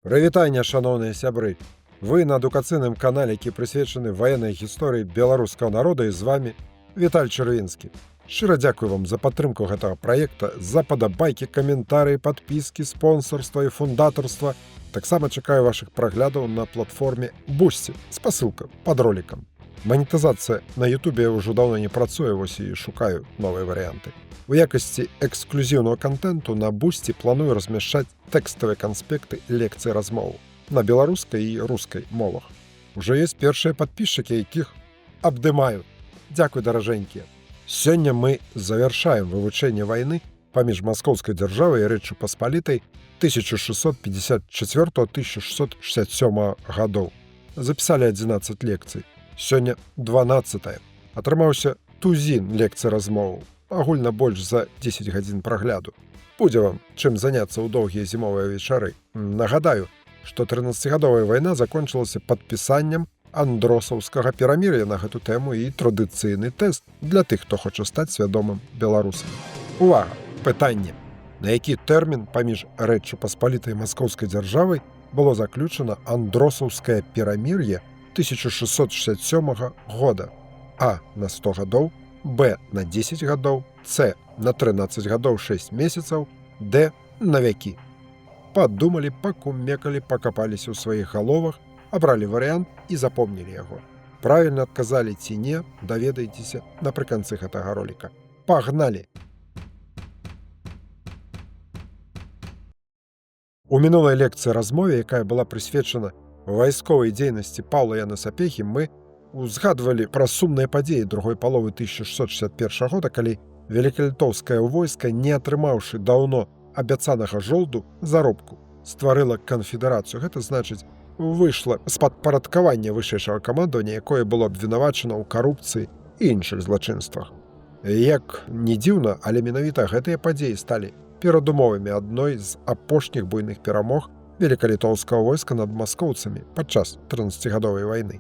Прывітанне, шаноўныя сябры. Вы на адукацыйным канале, які прысвечаны ваеннай гісторыі беларускага народа, і з вами Віталь Чырвінскі. Шчыра дзякую вам за падтрымку гэтага праекта, за падабайкі, каментарыі, падпіскі, спонсарства і фундатарства. Таксама чакаю вашых праглядаў на платформе Boosty, спасылка пад ролікам. Манетызацыя на Ютубе ўжо даўно не працуе, вось і шукаю новыя варыянты. У якасці эксклюзіўнага контенту на Boosty планую размяшчаць тэкставыя канспекты лекцый размоваў на беларускай і рускай мовах. Ужо ёсць першыя падпісчыкі, якіх абдымаю. Дзякуй, даражэнькія. Сёння мы завяршаем вывучэнне вайны паміж маскоўскай дзяржавай і Рэччу Паспалітай 1654-1667 гадоў. Запісалі 11 лекцый. Сёння 12-е. Атрымаўся тузін лекцый размоваў. Агульна больш за 10 гадзін прагляду. Будзе вам чым заняцца ў доўгія зімовыя вечары. Нагадаю, што 13-гадовая вайна закончылася падпісаннем андросаўскага перамір'я на гэту тэму і традыцыйны тэст для тых, хто хоча стаць свядомым беларусам. Увага! Пытанне. На які тэрмін паміж Рэччу Паспалітай і маскоўскай дзяржавай было заключана андросаўскае перамір'е 1667 года? А. На 100 гадоў, Б. На 10 гадоў, С. На 13 гадоў 6 месяцаў, Д. На вякі. Падумалі, пакумекалі, пакапаліся ў сваіх галовах, абралі варыянт і запомнілі яго. Правільна адказалі ці не, даведайцеся напрыканцы гэтага роліка. Пагналі! У мінулай лекцыі размове, якая была прысвечана вайсковай дзейнасці Паўла Яна Сапехі, мы узгадвалі пра сумныя падзеі другой паловы 1661 года, калі велікалітоўскае войска, не атрымаўшы даўно абяцанага жолду заробку, стварыла канфедэрацыю. Гэта значыць, выйшла з падпарадкавання вышэйшага камандавання, якое было абвінавачана ў карупцыі і іншых злачынствах. Як не дзіўна, але менавіта гэтыя падзеі сталі перадумовамі адной з апошніх буйных перамог велікалітоўскага войска над маскоўцамі падчас 13-гадовай вайны.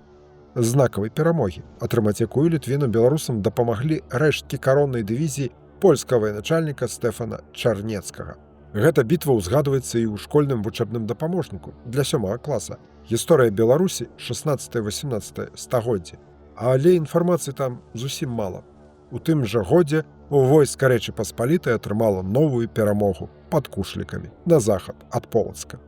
Знакавай перамогі, атрымаць якую літвінам беларусам дапамаглі рэшткі кароннай дывізіі польскага военачальніка Стэфана Чарнецкага. Гэта бітва ўзгадваецца і ў школьным вучэбным дапаможніку для 7 класа. Гісторыя Беларусі 16-18 стагоддзі. Але інфармацыі там зусім мала. У тым жа годзе войска Рэчы Паспалітай атрымала новую перамогу пад Кушлікамі на захад ад Полацка.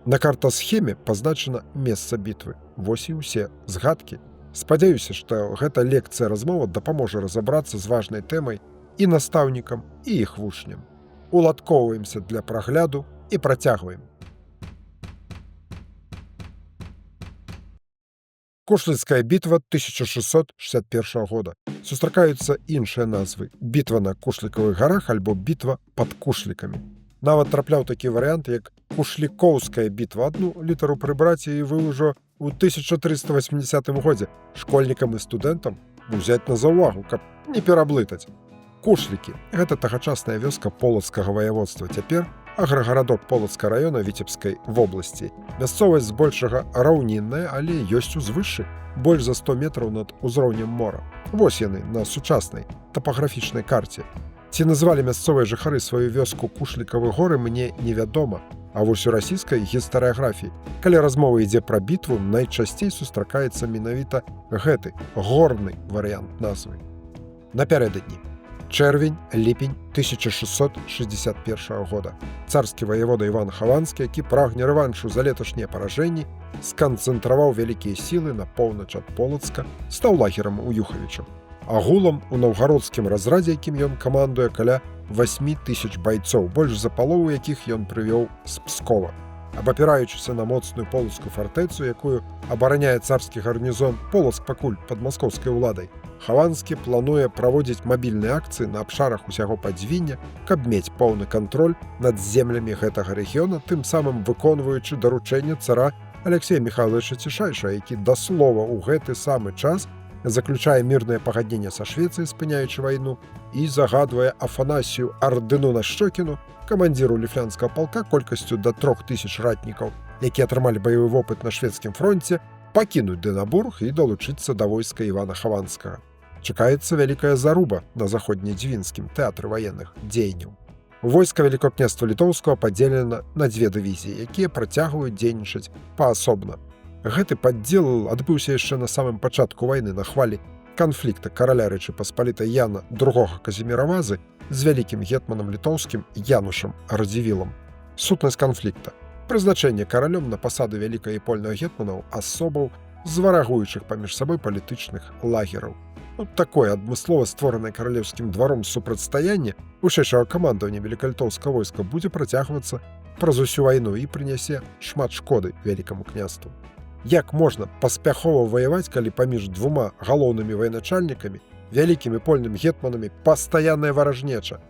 На картасхеме пазначана месца бітвы. Вось і ўсе згадкі. Спадзяюся, што гэта лекцыя размова дапаможа разабрацца з важнай тэмай і настаўнікам, і іх вучням. Уладкоўваемся для прагляду і працягваем. Кушліцкая бітва 1661 года. Сустракаюцца іншыя назвы. Бітва на Кушлікавых гарах альбо бітва пад Кушлікамі. Нават трапляў такі варыянт, як Кушлікоўская бітва. Адну літару прыбраць, і вы ўжо ў 1380 годзе школьнікам і студэнтам узяць на заўвагу, каб не пераблытаць. Кушлікі – гэта тагачасная вёска Полацкага ваяводства, цяпер аграгарадок Полацка раёна Віцебскай вобласці. Мясцовасць збольшага раўнінная, але ёсць узвышшы, больш за 100 метраў над узроўнем мора. Вось яны на сучаснай тапаграфічнай карце. Ці назвалі мясцовыя жыхары сваю вёску Кушлікавы горы, мне невядома. А вось у расійскай гістарыяграфіі, калі размова ідзе пра бітву, найчасцей сустракаецца менавіта гэты горны варыянт назвы. Напярэдадні. Чэрвень-ліпень 1661 года. Царскі ваявода Іван Хаванскі, які прагне рэваншу за леташнія паражэнні, сканцэнтраваў вялікія сілы на поўнач ад Полацка, стаў лагерам у Юхавічах. Агулам у наўгародскім разрадзе, якім ён камандуе, каля 8000 байцоў, больш за палову якіх ён прывёў з Пскова. Абапіраючыся на моцную полацкую фартэцу, якую абараняе царскі гарнізон Полацк пакуль пад маскоўскай уладай, Хаванскі плануе праводзіць мабільныя акцыі на абшарах усяго падзвіння, каб мець поўны кантроль над землямі гэтага рэгіёна, тым самым выконваючы даручэнне цара Алексея Михайловича Цішайша, які даслова ў гэты самы час заключае мірнае пагадненне са Швецыяй, спыняючы вайну, і загадвае Афанасію Ардыну-Нашчокіну, камандзіру ліфлянскага палка колькасцю да 3000 ратнікаў, які атрымалі баявы вопыт на шведскім фронце, пакінуць Дынабург і далучыцца да войска Івана Хаванскага. Чакаецца вялікая заруба на заходнедзвінскім тэатры ваенных дзеянняў. Войска Вялікага княства літоўскага падзелена на дзве дывізіі, якія працягваюць дзейнічаць паасобна. Гэты падзел адбыўся яшчэ на самым пачатку вайны на хвалі канфлікта караля Рэчы Паспалітай Яна II Казіміра Вазы з вялікім гетманам літоўскім Янушам Радзівілам. Сутнасць канфлікта. Прызначэнне каралём на пасады вялікага і польнага гетманаў асобаў з варагуючых паміж сабой палітычных лагераў. Такое адмыслова створанае каралеўскім дваром супрацьстаянне вышэйшага камандавання велікалітоўскага войска будзе працягвацца праз усю вайну і прынясе шмат шкоды вялікаму княству. Як можна паспяхова ваяваць, калі паміж двума галоўнымі военачальнікамі, вялікімі польнымі гетманамі пастаянная варажнеча?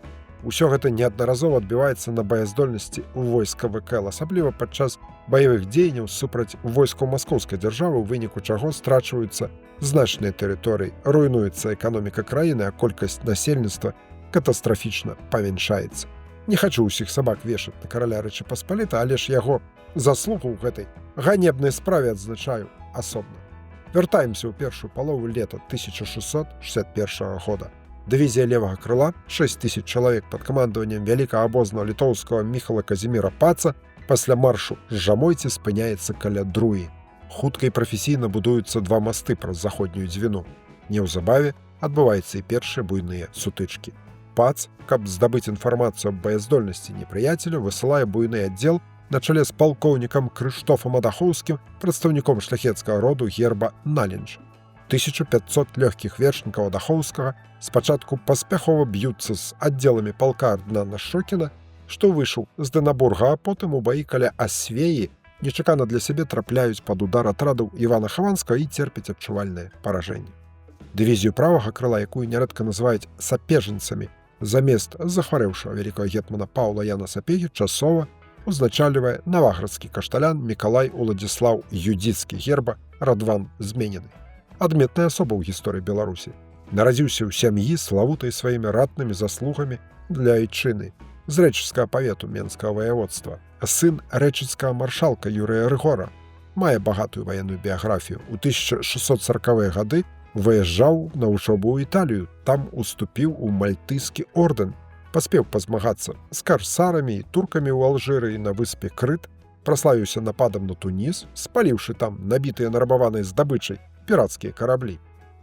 Усё гэта неаднаразова адбіваецца на баяздольнасці ў войска ВКЛ, асабліва падчас баявых дзеянняў супраць войскаў маскоўскай дзяржавы, у выніку чаго страчваюцца значныя тэрыторыі, руйнуецца эканоміка краіны, а колькасць насельніцтва катастрафічна памяншаецца. Не хачу ўсіх сабак вешаць на караля Рэчы Паспалітай, але ж яго заслугу ў гэтай ганебнай справе адзначаю асобна. Вяртаемся ў першую палову лета 1661 года. Дывізія левага крыла, 6000 чалавек пад камандаваннем вялікага абознага літоўскага Міхала Казіміра Паца пасля маршу з Жамойці спыняецца каля Друі. Хутка і прафесійна будуюцца два масты праз заходнюю дзвіну. Неўзабаве адбываюцца і першыя буйныя сутычкі. Пац, каб здабыць інфармацыю аб баяздольнасці непрыяцеля, высылае буйны аддзел на чале з палкоўнікам Крыштофам Адахоўскім, прадстаўніком шляхецкага роду герба Налінж. 1500 лёгкіх вершнікаў Адахоўскага спачатку паспяхова б'юцца з аддзеламі палка Арднана Шокіна, што выйшаў з Дэнабурга, а потым у баі каля Асвеі нечакана для сябе трапляюць пад удар атрадаў Івана Хаванскага і церпяць адчувальнае паражэнне. Дывізію правага крыла, якую нярэдка называюць сапежанцамі, замест захварэўшага вялікага гетмана Паўла Яна Сапегі часова узначальвае наваградскі кашталян Мікалай Уладзіслаў Юдзіцкі, герба Радван Зменены. Адметная асоба ў гісторыі Беларусі. Нарадзіўся ў сям'і, славутай сваімі ратнымі заслугамі для айчыны, з рэчыцкага павету Менскага ваяводства. Сын рэчыцкага маршалка Юрыя Рыгора. Мае багатую ваенную біяграфію. У 1640-е гады выязджаў на вучобу ў Італію. Там уступіў у мальтыйскі ордэн. Паспеў пазмагацца з карсарамі і туркамі ў Алжыры і на выспе Крыт, праславіўся нападам на Туніс, спаліўшы там набітыя нарабаванай здабычай пірацкія караблі.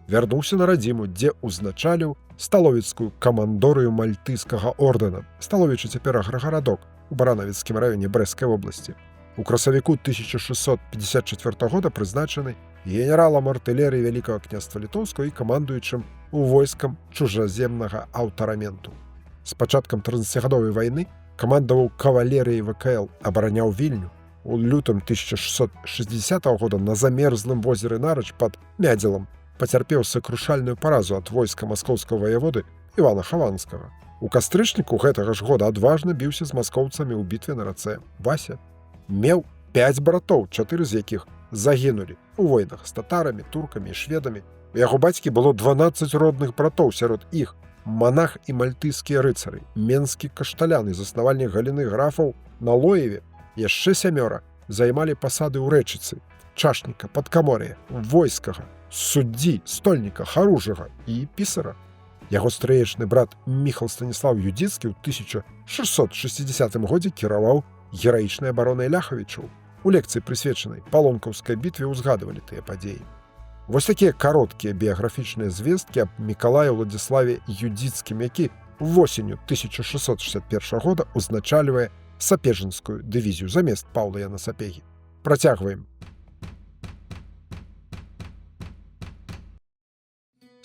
Вярнуўся на радзіму, дзе ўзначаліў сталовіцкую камандорыю мальтыйскага ордэна. Сталовічы цяпер аграгарадок у Баранавіцкім раёне Брэсцкай вобласці. У красавіку 1654 года прызначаны генералам артылерыі Вялікага княства літоўскага і камандуючым у войскам чужаземнага аўтараменту. З пачаткам 30гадовай вайны камандаваў кавалерыяй ВКЛ, абараняў Вільню. У лютым 1660 года на замерзлым возеры Нарач пад Мядзелам пацярпеў сакрушальную паразу ад войска маскоўскага ваяводы Івана Хаванскага. У кастрычніку гэтага ж года адважна біўся з маскоўцамі ў бітве на рацэ Вася. Меў 5 братоў, 4 з якіх загінулі у войнах з татарамі, туркамі і шведамі. У яго бацькі было 12 родных братоў, сярод іх манах і мальтыйскія рыцары, менскі кашталян і заснавальнік галіны графаў на Лоеве. Яшчэ 7 займалі пасады ў рэчыцы, чашніка, падкамор'я, войскага, суддзі, стольніка, харужага і пісара. Яго стрэечны брат Міхал Станіслаў Юдзіцкі ў 1660 годзе кіраваў гераічнай абаронай ляхавічаў. У лекцыі, прысвечанай Палонкаўскай бітве, узгадывалі тыя падзеі. Вось такія кароткія біяграфічныя звесткі аб Мікалаі Уладзіславе Юдзіцкім, які восенню 1661 года узначальвае сапежанскую дывізію замест Паўла Яна Сапегі. Працягваем.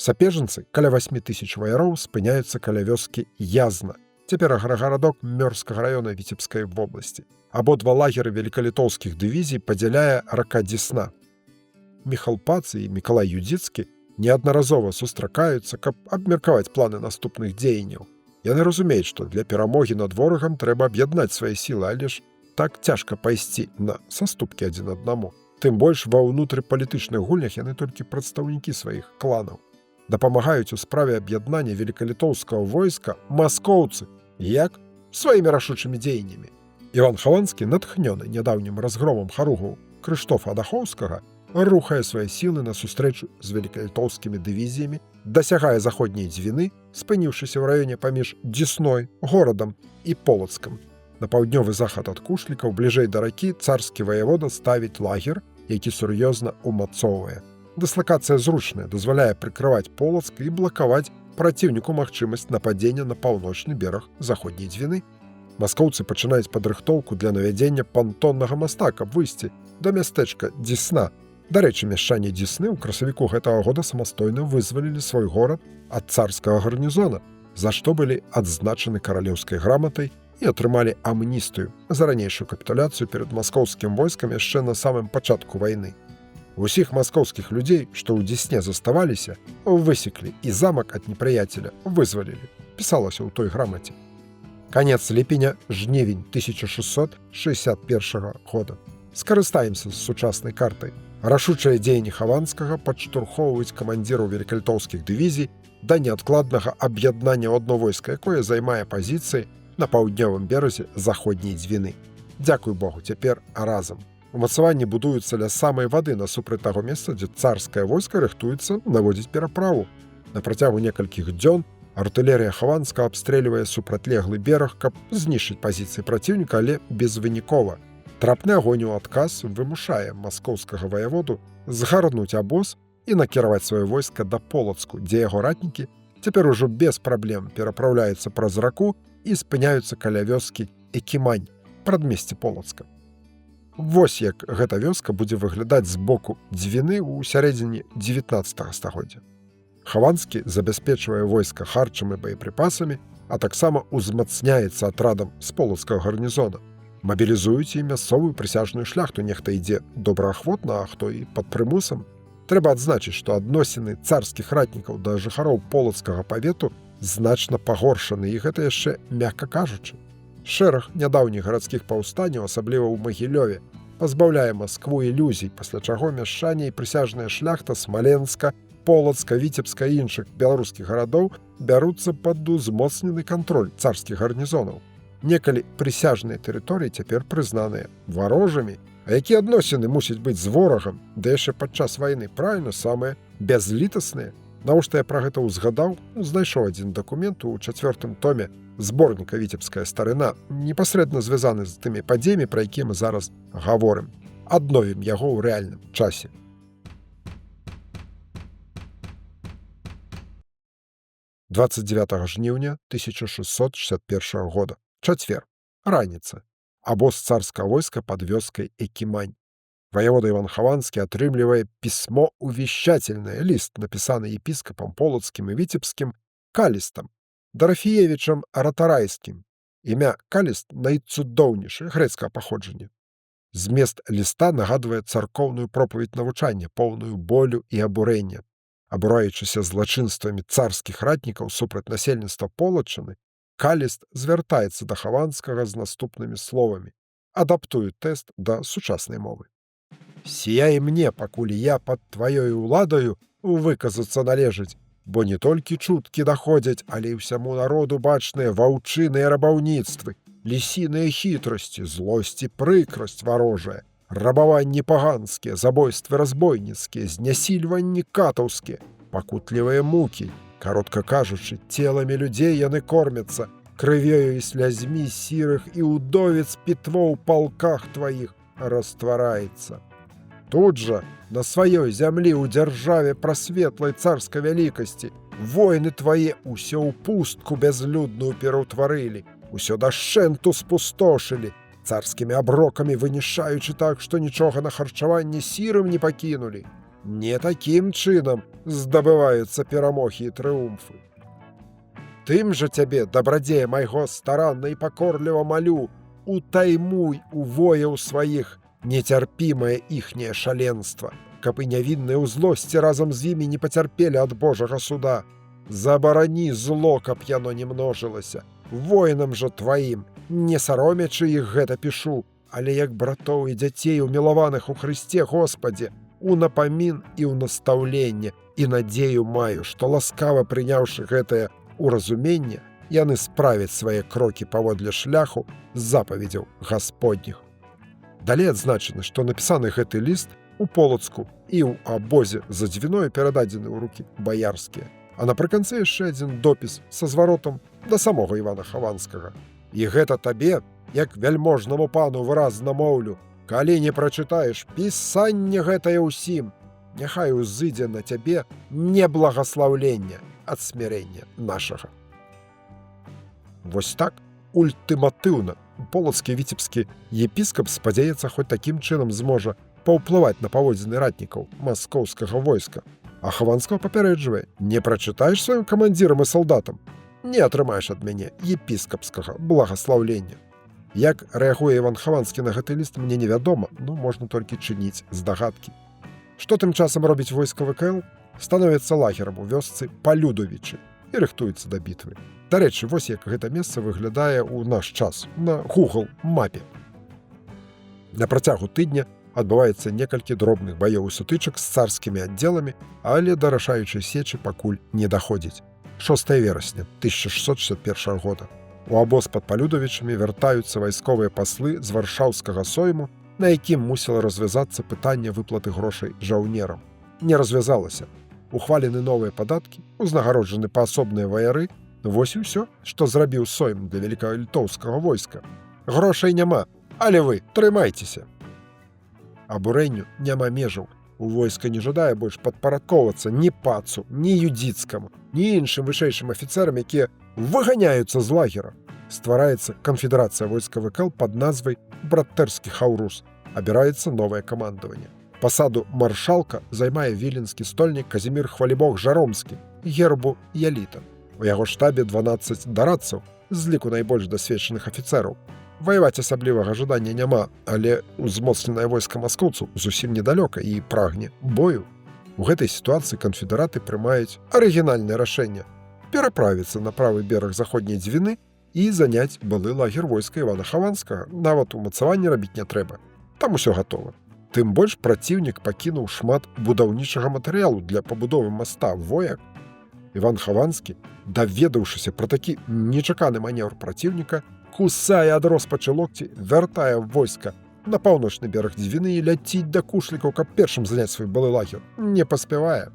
Сапежанцы, каля 8000 ваяроў, спыняюцца каля вёскі Язна, цяпер аграгарадок Мёрскага раёна Віцебскай вобласці. Абодва лагеры велікалітоўскіх дывізій падзяляе рака Дзесна. Міхал Пац і Мікалай Юдзіцкі неаднаразова сустракаюцца, каб абмеркаваць планы наступных дзеянняў. Яны разумеюць, што для перамогі над ворагам трэба аб'яднаць свае сілы, але ж так цяжка пайсці на саступкі адзін аднаму. Тым больш ва ўнутрыпалітычных гульнях яны толькі прадстаўнікі сваіх кланаў. Дапамагаюць у справе аб'яднання велікалітоўскага войска маскоўцы, як сваімі рашучымі дзеяннямі. Іван Хаванскі, натхнёны нядаўнім разгромам харугаў Крыштофа Адахоўскага, рухае свае сілы на сустрэчу з велікалітоўскімі дывізіямі, дасягае заходняй Двіны, спыніўшыся ў раёне паміж Дзесной, горадам і Полацкам. На паўднёвы захад ад Кушлікаў, бліжэй да ракі, царскі ваявода ставіць лагер, які сур'ёзна умацоўвае. Дыслакацыя зручная, дазваляе прыкрываць Полацк і блакаваць праціўніку магчымасць нападзення на паўночны бераг заходняй Двіны. Маскоўцы пачынаюць падрыхтоўку для навядзення пантоннага моста, каб выйсці да мястэчка Дзесна. Дарэчы, мяшчане Дзесны ў красавіку гэтага года самастойна вызвалілі свой горад ад царскага гарнізона, за што былі адзначаны каралеўскай граматай і атрымалі амністыю за ранейшую капітуляцыю перад маскоўскім войскам яшчэ на самым пачатку вайны. Усіх маскоўскіх людзей, што ў Дзесне заставаліся, высеклі і замак ад непрыяцеля вызвалілі. Пісалася ў той грамаце. Канец ліпеня-жнівень 1661 года. Скарыстаемся з сучаснай картай. Рашучыя дзеянні Хаванскага падштурхоўваюць камандзіраў велікалітоўскіх дывізій да неадкладнага аб'яднання ў адно войска, якое займае пазіцыі на паўднёвым беразе заходняй Двіны. Дзякуй Богу, цяпер разам. Умацаванні будуюцца ля самай вады насупраць таго месца, дзе царскае войска рыхтуецца наводзіць пераправу. На працягу некалькіх дзён артылерыя Хаванска абстрэльвае супрацьлеглы бераг, каб знішчыць пазіцыі праціўніка, але безвынікова. Трапны агонь у адказ вымушае маскоўскага ваяводу згарнуць абоз і накіраваць сваё войска да Полацку, дзе яго ратнікі цяпер ужо без праблем перапраўляюцца праз раку і спыняюцца каля вёскі Экімань, прадмесце Полацка. Вось як гэта вёска будзе выглядаць з боку Двіны ў сярэдзіне 19 стагоддзя. Хаванскі забяспечвае войска харчам і боепрыпасамі, а таксама узмацняецца атрадам з полацкага гарнізона. Мабілізуюць і мясцовую прысяжную шляхту, нехта ідзе добраахвотна, а хто і пад прымусам. Трэба адзначыць, што адносіны царскіх ратнікаў да жыхароў полацкага павету значна пагоршаны, і гэта яшчэ мякка кажучы. Шэраг нядаўніх гарадскіх паўстанняў, асабліва ў Магілёве, пазбаўляе Маскву ілюзій, пасля чаго мяшчане і прысяжная шляхта Смаленска, Полацка, Віцебска і іншых беларускіх гарадоў бяруцца пад узмоцнены кантроль царскіх гарнізонаў. Некалі прысяжныя тэрыторыі цяпер прызнаныя варожамі, а якія адносіны мусяць быць з ворагам, да яшчэ падчас вайны, правільна, самыя бязлітасныя. Навошта я пра гэта ўзгадаў? Знайшоў адзін дакумент у 4-м томе зборніка «Віцебская старына», непасрэдна звязаны з тымі падзеямі, пра якія мы зараз гаворым. Адновім яго ў рэальным часе. — 29 жніўня 1661 года. Чацвер. Раніца. Абоз царскага войска пад вёскай Экімань. Ваявода Іван Хаванскі атрымлівае пісьмо увещательнае, ліст, напісаны епіскапам полацкім і віцебскім Калістам, Дарафіевічам Ратарайскім. Імя Каліст найцудоўнейшае, грэцкага паходжання. Змест ліста нагадвае царкоўную пропаведь навучання, поўную болю і абурэння. Абураючыся злачынствамі царскіх ратнікаў супраць насельніцтва Полаччыны, Каліст звяртаецца да Хаванскага з наступнымі словамі, адаптуе тэкст да сучаснай мовы. «Сія і мне, пакуль я пад тваёю ўладаю, выказацца належыць, бо не толькі чуткі даходзяць, але і ўсяму народу бачныя ваўчыныя рабаўніцтвы, лісіныя хітрасці, злосць і прыкрасць варожая, рабаванні паганскія, забойствы разбойніцкія, знясільванні катаўскія, пакутлівыя мукі. Каротка кажучы, целамі людзей яны кормяцца, крывёю і слязьмі сірых і ўдовец пітво ў палках тваіх раствараецца. Тут жа, на сваёй зямлі ў дзяржаве прасветлай царскай вялікасці, войны твае ўсё ў пустку бязлюдную пераўтварылі, усё дашчэнту спустошылі, царскімі аброкамі вынішаючы так, што нічога на харчаванне сірым не пакінулі. Не такім чынам здабываюцца перамогі і трыумфы. Тым жа цябе, дабрадзея майго, старанна і пакорліва малю, утаймуй у вояў сваіх нецярпімае іхняе шаленства, каб і нявінныя ў злосці разам з імі не пацярпелі ад Божага суда. Забарані зло, каб яно не множылася. Воінам жа тваім, не саромячы іх гэта пішу, але як братоў і дзяцей умілаваных у Хрысце Господзе, у напамін і ў настаўленне, і надзею маю, што ласкава прыняўшы гэтае ўразуменне, яны справяць свае крокі паводле шляху з запаведзяў Гасподніх. Далей адзначана, што напісаны гэты ліст у Полацку і ў абозе за Дзвіною перададзены ў рукі баярскія. А напрыканцы яшчэ адзін допіс са зваротам да самога Івана Хаванскага. І гэта табе, як вяльможнаму пану выразна моўлю, калі не прачытаеш пісанне гэтае ўсім, няхай узыдзе на цябе неблагаслаўленне ад смірення нашага. Вось так ультыматыўна полацкі віцебскі епіскап спадзяецца хоць такім чынам зможа паўплываць на паводзіны ратнікаў маскоўскага войска. А Хаванскага папярэджвае: не прачытаеш сваім камандзірам і салдатам, не атрымаеш ад мяне епіскапскага благаслаўлення. Як рэагуе Іван Хаванскі на гэты ліст, мне невядома, можна толькі чыніць здагадкі. Што тым часам робіць войска ВКЛ? Становіцца лагерам у вёсцы Палюдовічы і рыхтуецца да бітвы. Дарэчы, вось як гэта месца выглядае ў наш час на Google мапе. На працягу тыдня адбываецца некалькі дробных баёў і сутычак з царскімі аддзеламі, але да рашаючай сечы пакуль не даходзіць. 6 верасня 1661 года. У абоз пад Палюдовічамі вяртаюцца вайсковыя паслы з варшаўскага сойму, на якім мусіла развязацца пытанне выплаты грошай жаўнерам. Не развязалася. Ухвалены новыя падаткі, узнагароджаны паасобныя ваяры. Вось і ўсё, што зрабіў сойм для велікалітоўскага войска. Грошай няма, але вы трымайцеся. Абурэнню няма межаў. У войска не жадае больш падпарадкоўвацца ні пацу, ні юдзіцкаму, ні іншым вышэйшым афіцэрам, якія выганяюцца з лагера. Ствараецца канфедэрацыя войска ВКЛ пад назвай Братэрскі Хаўрус. Абіраецца новае камандаванне. Пасаду маршалка займае віленскі стольнік Казімір Хвалібог Жаромскі, гербу яліта. У яго штабе 12 дарадцаў, з ліку найбольш дасведчаных афіцэраў. Ваяваць асаблівага жадання няма, але узмоцненае войска маскоўцаў зусім недалёка і прагне бою. У гэтай сітуацыі канфедэраты прымаюць арыгінальнае рашэнне пераправіцца на правы бераг заходняй Дзвіны і заняць былы лагер войска Івана Хаванскага. Нават умацаванне рабіць не трэба. Там усё гатова. Тым больш праціўнік пакінуў шмат будаўнічага матэрыялу для пабудовы моста Вояк. Іван Хаванскі, даведаўшыся пра такі нечаканы манеўр праціўніка, кусае ад роспачы локці, вяртае войска на паўночны бераг Дзвіны і ляціць да Кушлікаў, каб першым заняць свой былы лагер. Не паспявае.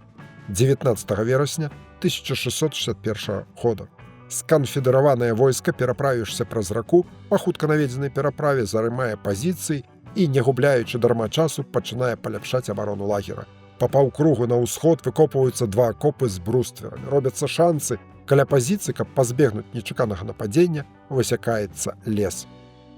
19 верасня 1661 года. Сканфедэраванае войска, пераправіўшыся праз раку, па хутка наведзенай пераправе зарымае пазіцыі і, не губляючы дарма часу, пачынае паляпшаць абарону лагера. Па паўкругу на ўсход выкопваюцца 2 акопы з брустверамі. Робяцца шанцы. Каля пазіцыі, каб пазбегнуць нечаканага нападзення, высякаецца лес.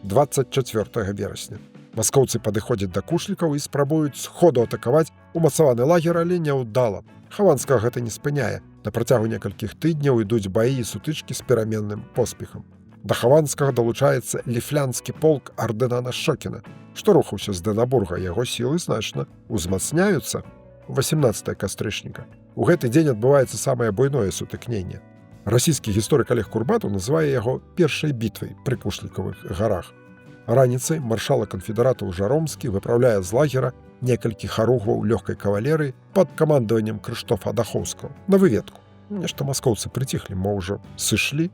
24 верасня. Маскоўцы падыходзяць да Кушлікаў і спрабуюць сходу атакаваць умацаваны лагер, але няўдала. Хаванскага гэта не спыняе. На працягу некалькіх тыдняў ідуць баі і сутычкі з пераменным поспехам. Да Хаванскага далучаецца ліфлянскі полк Ардынана Шокіна, што рухаўся з Дэнабурга. Яго сілы значна узмацняюцца. 18 кастрычніка. У гэты дзень адбываецца самае буйное сутыкненне. Расійскі гісторык Олег Курбатаў называе яго першай бітвай пры Кушлікавых гарах. Раніцай маршала канфедэратаў Жаромскі выпраўляе з лагера некалькі харугваў лёгкай кавалерыі пад камандаваннем Крыштофа Дахоўскага на выведку. Нешта маскоўцы прыціхлі, мо ўжо сышлі?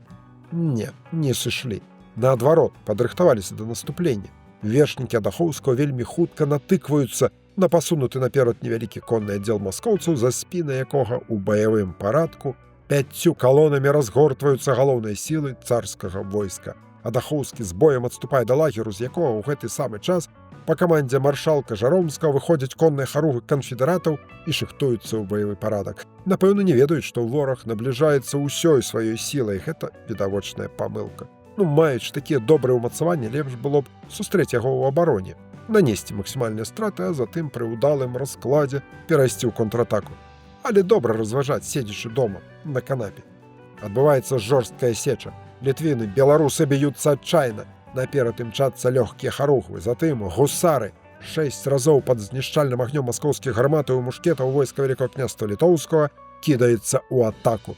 Не сышлі. Наадварот, падрыхтаваліся да наступлення. Вершнікі Дахоўскага вельмі хутка натыкваюцца на пасунуты наперад невялікі конны аддзел маскоўцаў, за спінай якога ў баявым парадку 5 калонамі разгортваюцца галоўныя сілы царскага войска. А Дахоўскі з боем адступае да лагеру, з якога ў гэты самы час па камандзе маршалка Жаромскага выходзяць конныя харугвы канфедэратаў і шыхтуюцца ў баявы парадак. Напэўна, не ведаюць, што вораг набліжаецца ўсёй сваёй сілай. Гэта відавочная памылка. Маючы такія добрыя ўмацаванні, лепш было б сустрэць яго ў абароне, нанесці максімальныя страты, а затым пры ўдалым раскладзе перайсці ў контратаку. Але добра разважаць, седзячы дома на канапе. Адбываецца жорсткая сеча. Літвіны, беларусы б'юцца адчайна. Наперад імчацца лёгкія харугвы, затым гусары. 6 разоў пад знішчальным агнём маскоўскіх гарматаў і мушкетаў войска Вялікага княства Літоўскага кідаецца ў атаку.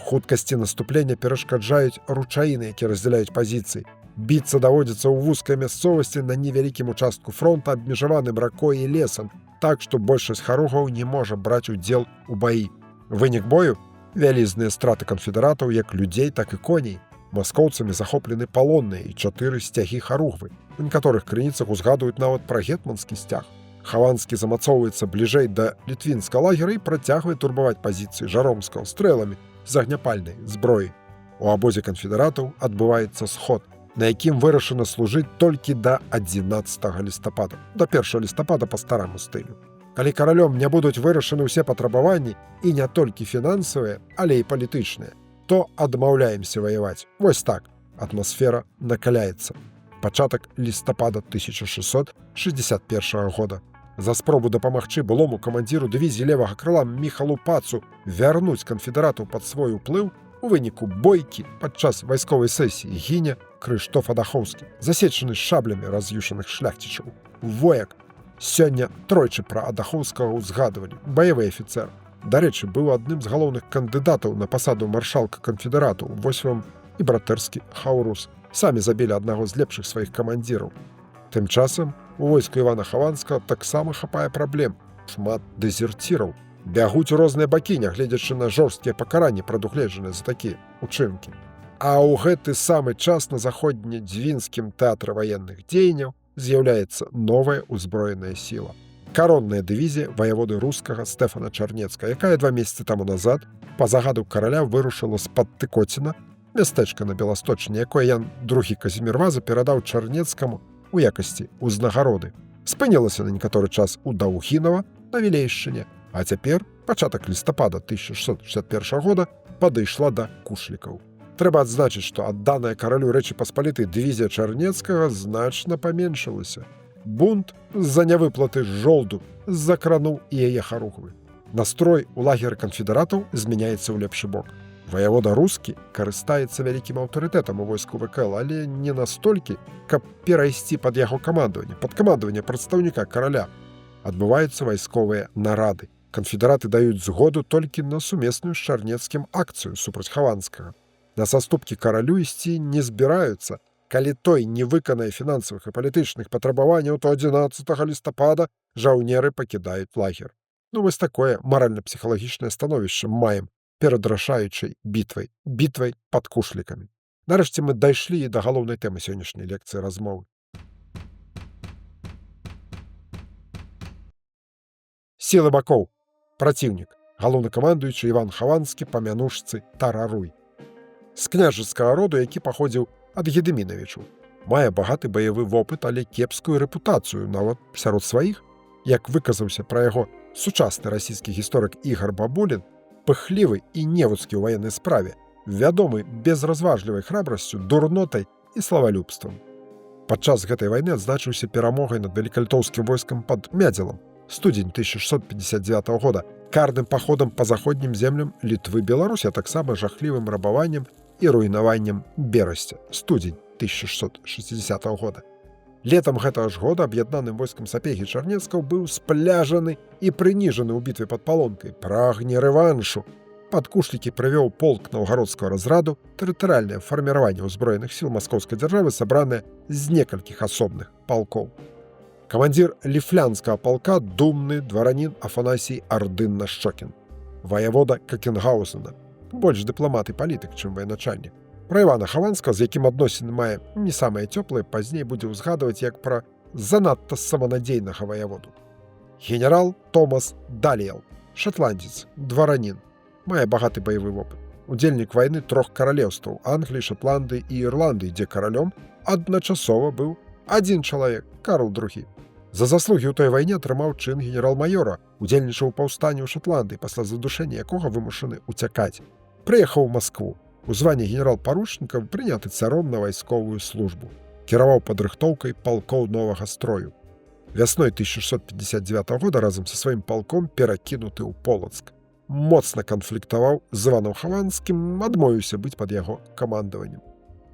Хуткасці наступлення перашкаджаюць ручаіны, якія раздзяляюць пазіцыі. Біцца даводзіцца ў вузкай мясцовасці на невялікім участку фронта, абмежаваным ракой і лесам, так, што большасць харугваў не можа браць удзел у баі. Вынік бою – вялізныя страты канфедэратаў як людзей, так і коней. Маскоўцамі захоплены палонныя і 4 сцягі харугвы. У некаторых крыніцах узгадваюць нават пра гетманскі сцяг. Хаванскі замацоўваецца бліжэй да літвінскага лагера і працягвае турбаваць пазіцыі Жаромскага стрэламі з агняпальнай зброі. У абозе канфедэратаў адбываецца сход, на якім вырашана служыць толькі да 11 лістапада, да 1 лістапада па стараму стылю. Калі каралём не будуць вырашаны ўсе патрабаванні, і не толькі фінансавыя, але і палітычныя, то адмаўляемся ваяваць. Вось так, атмасфера накаляецца. Пачатак лістапада 1661 года. За спробу дапамагчы былому камандзіру дывізіі левага крыла Міхалу Пацу вярнуць канфедэратаў пад свой уплыў, у выніку бойкі падчас вайсковай сесіі гіне Крыштоф Адахоўскі, засечаны шаблямі раз'юшаных шляхцічаў. Вояк. Сёння тройчы пра Адахоўскага ўзгадывалі, баявы афіцэр. Дарэчы, быў адным з галоўных кандыдатаў на пасаду маршалка канфедэратаў, вось вам і братэрскі Хаурус. Самі забілі аднаго з лепшых сваіх камандзіраў. Тым часам у войску Івана Хаванскага таксама хапае праблем. Шмат дэзерціраў. Бягуць у розныя бакі, нягледзячы на жорсткія пакаранні, прадугледжаныя за такія учынкі. А ў гэты самы час на заходнедзвінскім тэатры ваенных дзеянняў з'яўляецца новая ўзброеная сіла. Каронная дывізія ваяводы рускага Стэфана Чарнецкага, якая 2 месяцы таму назад па загаду караля вырушыла з-пад Тыкоціна, мястэчка на Беласточыне, якое Ян II Казімір Ваза перадаў Чарнецкаму у якасці ўзнагароды. Спынілася на некаторы час у Даўгінава на Вілейшчыне, а цяпер, пачатак лістапада 1661 года, падышла да Кушлікаў. Трэба адзначыць, што адданая каралю Рэчы Паспалітай дывізія Чарнецкага значна паменшылася. Бунт з-за нявыплаты жолду закрануў і яе харугвы. Настрой у лагеры канфедэратаў змяняецца ў лепшы бок. Ваявода рускі карыстаецца вялікім аўтарытэтам у войску ВКЛ, але не настолькі, каб перайсці пад яго камандаванне, пад камандаванне прадстаўніка караля. Адбываюцца вайсковыя нарады. Канфедэраты даюць згоду толькі на сумесную з Чарнецкім акцыю супраць Хаванскага. На саступкі каралю ісці не збіраюцца. Калі той не выканае фінансавых і палітычных патрабаванняў, то 11 лістапада жаўнеры пакідаюць лагер. Ну, вось такое маральна-псіхалагічнае становішча маем перад рашаючай бітвай пад Кушлікамі. Нарэшце мы дайшлі і да галоўнай тэмы сённяшняй лекцыі размовы. Сілы бакоў. Праціўнік. Галоўнакамандуючы Іван Хаванскі па мянушцы Тараруй. З княжацкага роду, які паходзіў ад Гедымінавічаў. Мае багаты баявы вопыт, але кепскую рэпутацыю нават сярод сваіх. Як выказаўся пра яго сучасны расійскі гісторык Ігар Бабулін, пыхлівы і невуцкі ў ваеннай справе, вядомы безразважлівай храбрасцю, дурнотай і славалюбствам. Падчас гэтай вайны адзначыўся перамогай над вялікалітоўскім войскам пад Мядзелам, студзень 1659 года, карным паходам па заходнім землям Літвы Беларусі, а таксама жахлівым рабаваннем і руйнаваннем Берасця, студзень 1660 года. Летам гэтага ж года аб'яднаным войскам Сапегі Чарнецкаў быў спляжаны і прыніжаны ў бітве пад Палонкай, прагне рэваншу. Пад Кушлікі прывёў полк наўгародскага разраду, тэрытарыяльнае фарміраванне ўзброеных сіл маскоўскай дзяржавы, сабранае з некалькіх асобных палкоў. Камандзір ліфлянскага палка думны дваранін Афанасій Ардын-Нашчокін, ваявода Какенгаузена, больш дыпламат і палітык, чым военачальнік. Пра Івана Хаванскага, з якім адносіны мае не самыя цёплыя, пазней будзе ўзгадваць як пра занадта саманадзейнага ваяводу. Генерал Томас Даліел, шатландзец, дваранін, мае багаты баявы вопыт. Удзельнік вайны 3 каралеўстваў Англіі, Шатландыі і Ірландыі, дзе каралём адначасова быў адзін чалавек, Карл II. За заслугі ў той вайне атрымаў чын генерал-маёра, удзельнічаў у паўстанні ў Шатландыі, пасля задушэння якога вымушаны ўцякаць. Прыехаў у Маскву. У званні генерал-паручніка прыняты царом на вайсковую службу. Кіраваў падрыхтоўкай палкоў новага строю. Вясной 1659 года разам са сваім палком перакінуты ў Полацк. Моцна канфліктаваў з Іваном Хаванскім, адмовіўся быць пад яго камандаваннем.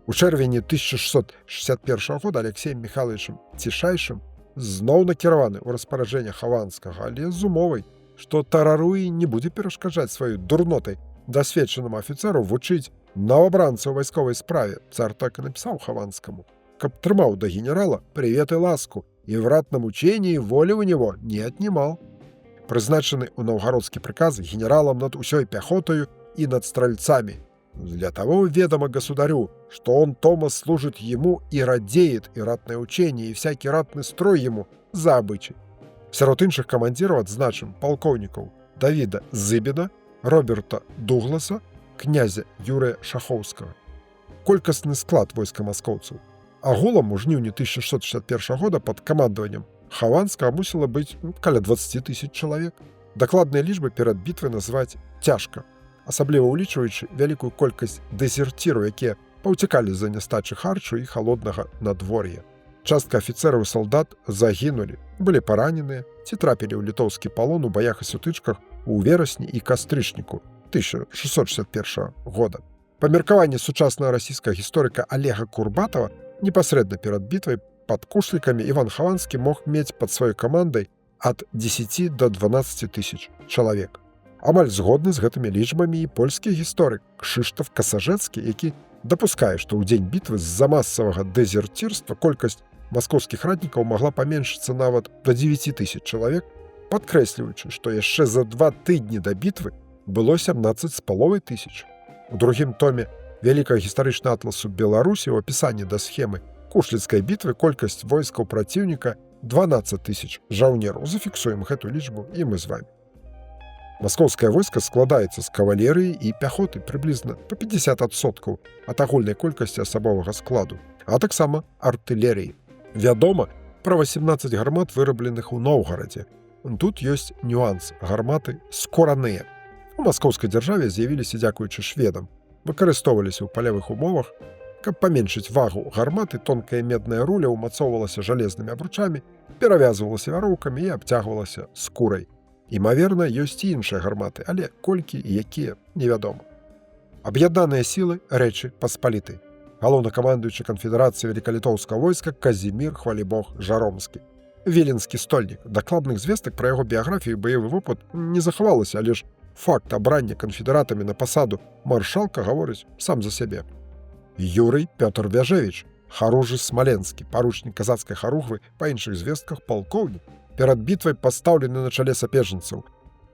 У чэрвені 1661 года Алексеем Михайловичем Цішайшым зноў накіраваны ў распараджэнне Хаванскага, але з умовай, што Тараруй не будзе перашкаджаць сваёй дурнотай дасведчанаму афіцэру вучыць новабранца ў вайсковай справе. Цар так і напісаў Хаванскаму, каб трымаў да генерала привет и ласку, и в ратном учении воли у него не отнимал. Прызначаны ў наўгародскі прыказ генералам над усёй пяхотою и над стрельцами. Для того ведомо государю, что он Томас служит ему и радеет, и ратное учение, и всякий ратный строй ему за обычай. Сярод іншых камандзіраў адзначым палкоўнікаў Давіда Зыбіна, Роберта Дугласа, князя Юрыя Шахоўскага. Колькасны склад войска маскоўцаў. Агулам у жніўні 1661 года пад камандаваннем Хаванскага мусіла быць каля 20 тысяч чалавек. Дакладныя лічбы перад бітвай назваць цяжка, асабліва ўлічваючы вялікую колькасць дэзерціраў, якія паўцякалі з-за нястачы харчу і халоднага надвор'я. Частка афіцэраў і салдат загінулі, былі параненыя ці трапілі ў літоўскі палон у баях і сутычках у верасні і кастрычніку 1661 года. Па меркаванні сучаснага расійскага гісторыка Олега Курбатова, непасрэдна перад бітвай пад Кушлікамі Іван Хаванскі мог мець пад сваёй камандай ад 10 до 12 тысяч чалавек. Амаль згодны з гэтымі лічбамі і польскі гісторык Кшыштаф Касажэцкі, які дапускае, што ў дзень бітвы з-за масавага дэзерцірства колькасць маскоўскіх ратнікаў магла паменшыцца нават до 9 тысяч чалавек, падкрэсліваючы, што яшчэ за 2 тыдні да бітвы было 17,5 тысяч. У другім томе вялікага гістарычнага атласу Беларусі ў апісанні да схемы Кушліцкай бітвы колькасць войскаў праціўніка 12 тысяч жаўнераў. Зафіксуем гэту лічбу і мы з вамі. Маскоўскае войска складаецца з кавалерыі і пяхоты прыблізна па 50% ад агульнай колькасці асабовага складу, а таксама артылерыі. Вядома пра 18 гармат, вырабленых у Новгарадзе. Тут ёсць нюанс. Гарматы скораныя. У маскоўскай дзяржаве з'явіліся дзякуючы шведам. Выкарыстоўваліся ў палявых умовах. Каб паменшыць вагу гарматы, тонкая медная руля ўмацоўвалася жалезнымі абручамі, перавязвалася вяроўкамі і абцягвалася скурай. Імаверна, ёсць і іншыя гарматы, але колькі і якія, невядома. Аб'яднаныя сілы Рэчы Паспалітай. Галоўнакамандуючы канфедэрацыі велікалітоўскага войска Казімір Хвалібог Жаромскі. Віленскі стольнік. Дакладных звестак пра яго біяграфію і баявы вопыт не захавалася, але ж факт абрання канфедэратамі на пасаду маршалка гаворыць сам за сябе. Юрый Пётр Вяжевіч, Харужы Смаленскі, паручнік казацкай харугвы, па іншых звестках палкоўнік, перад бітвай пастаўлены на чале сапежніцаў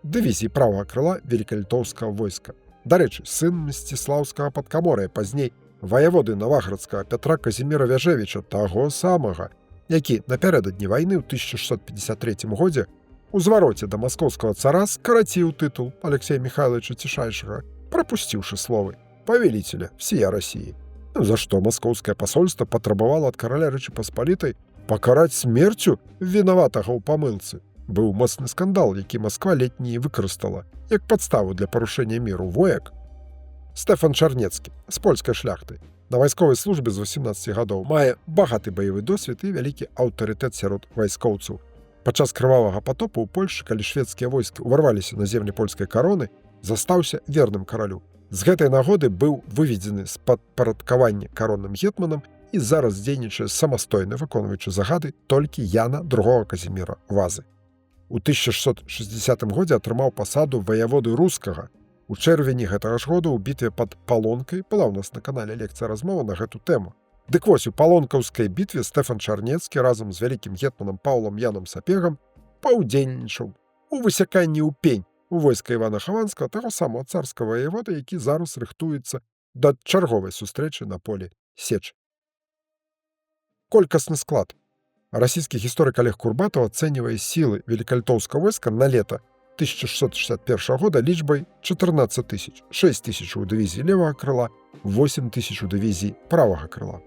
дывізіі правага крыла велікалітоўскага войска. Дарэчы, сын Мсціслаўскага падкамор'я, пазней ваяводы Наваградскага Пятра Казіміра Вяжевіча, таго самага, які напярэдадні вайны ў 1653 годзе у звароце да маскоўскага цара скараціў тытул Алексея Михайловича Цішайшага, прапусціўшы словы «Павелителя всея России», за што маскоўскае пасольства патрабавала ад караля Рэчы Паспалітай пакараць смерцю вінаватага ў памылцы. Быў моцны скандал, які Масква летні выкарыстала як падставу для парушэння міру. Вояк Стэфан Чарнецкі з польскай шляхты на вайсковай службе з 18 гадоў мае багаты баявы досвед і вялікі аўтарытэт сярод вайскоўцаў. Падчас крывавага патопу ў Польшы, калі шведскія войскі ўварваліся на землі польскай кароны, застаўся верным каралю. З гэтай нагоды быў выведзены з падпарадкавання каронным гетманам і зараз дзейнічае самастойна, выконваючы загады толькі Яна II Казіміра Вазы. У 1660 годзе атрымаў пасаду ваяводы рускага. У чэрвені гэтага ж года ў бітве пад Палонкай была ў нас на канале лекцыя размова на гэту тэму. Дык вось, у Палонкаўскай бітве Стэфан Чарнецкі разам з вялікім гетманам Паўлам Янам Сапегам паўдзельнічаў у высяканні ў пень у войска Івана Хаванскага, таго самого царскага ваявода, які зараз рыхтуецца да чарговай сустрэчы на полі сечы. Колькасны склад. Расійскі гісторык Олег Курбатов ацэньвае сілы велікалітоўскага войска на лета 1661 года лічбай 14 тысяч, 6 тысяч у дывізіі левага крыла, 8 тысяч у дывізіі правага крыла.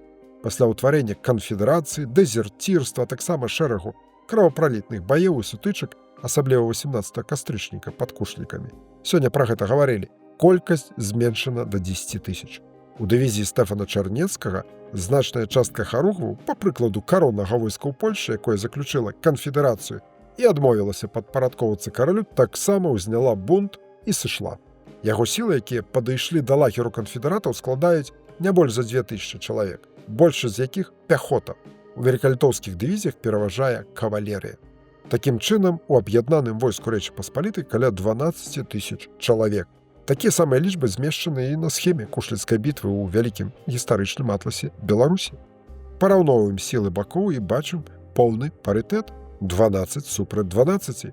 Пасля ўтварэння канфедэрацыі, дэзерцірства, таксама шэрагу кровапралітных баёў і сутычак, асабліва 18 кастрычніка пад Кушлікамі. Сёння пра гэта гаварылі. Колькасць зменшана да 10 тысяч. У дывізіі Стэфана Чарнецкага значная частка харугваў, па прыкладу кароннага войска ў Польшы, якое заключыла канфедэрацыю і адмовілася падпарадкоўвацца каралю, таксама ўзняла бунт і сышла. Яго сілы, якія падышлі да лагеру канфедэратаў, складаюць не больш за 2000 чалавек, большасць з якіх пяхота. У велікалітоўскіх дывізіях пераважае кавалерыя. Такім чынам, у аб'яднаным войску Рэчы Паспалітай каля 12 тысяч чалавек. Такія самыя лічбы змешчаны і на схеме Кушліцкай бітвы ў вялікім гістарычным атласе Беларусі. Параўноўваем сілы бакоў і бачым поўны парытэт 12 супраць 12.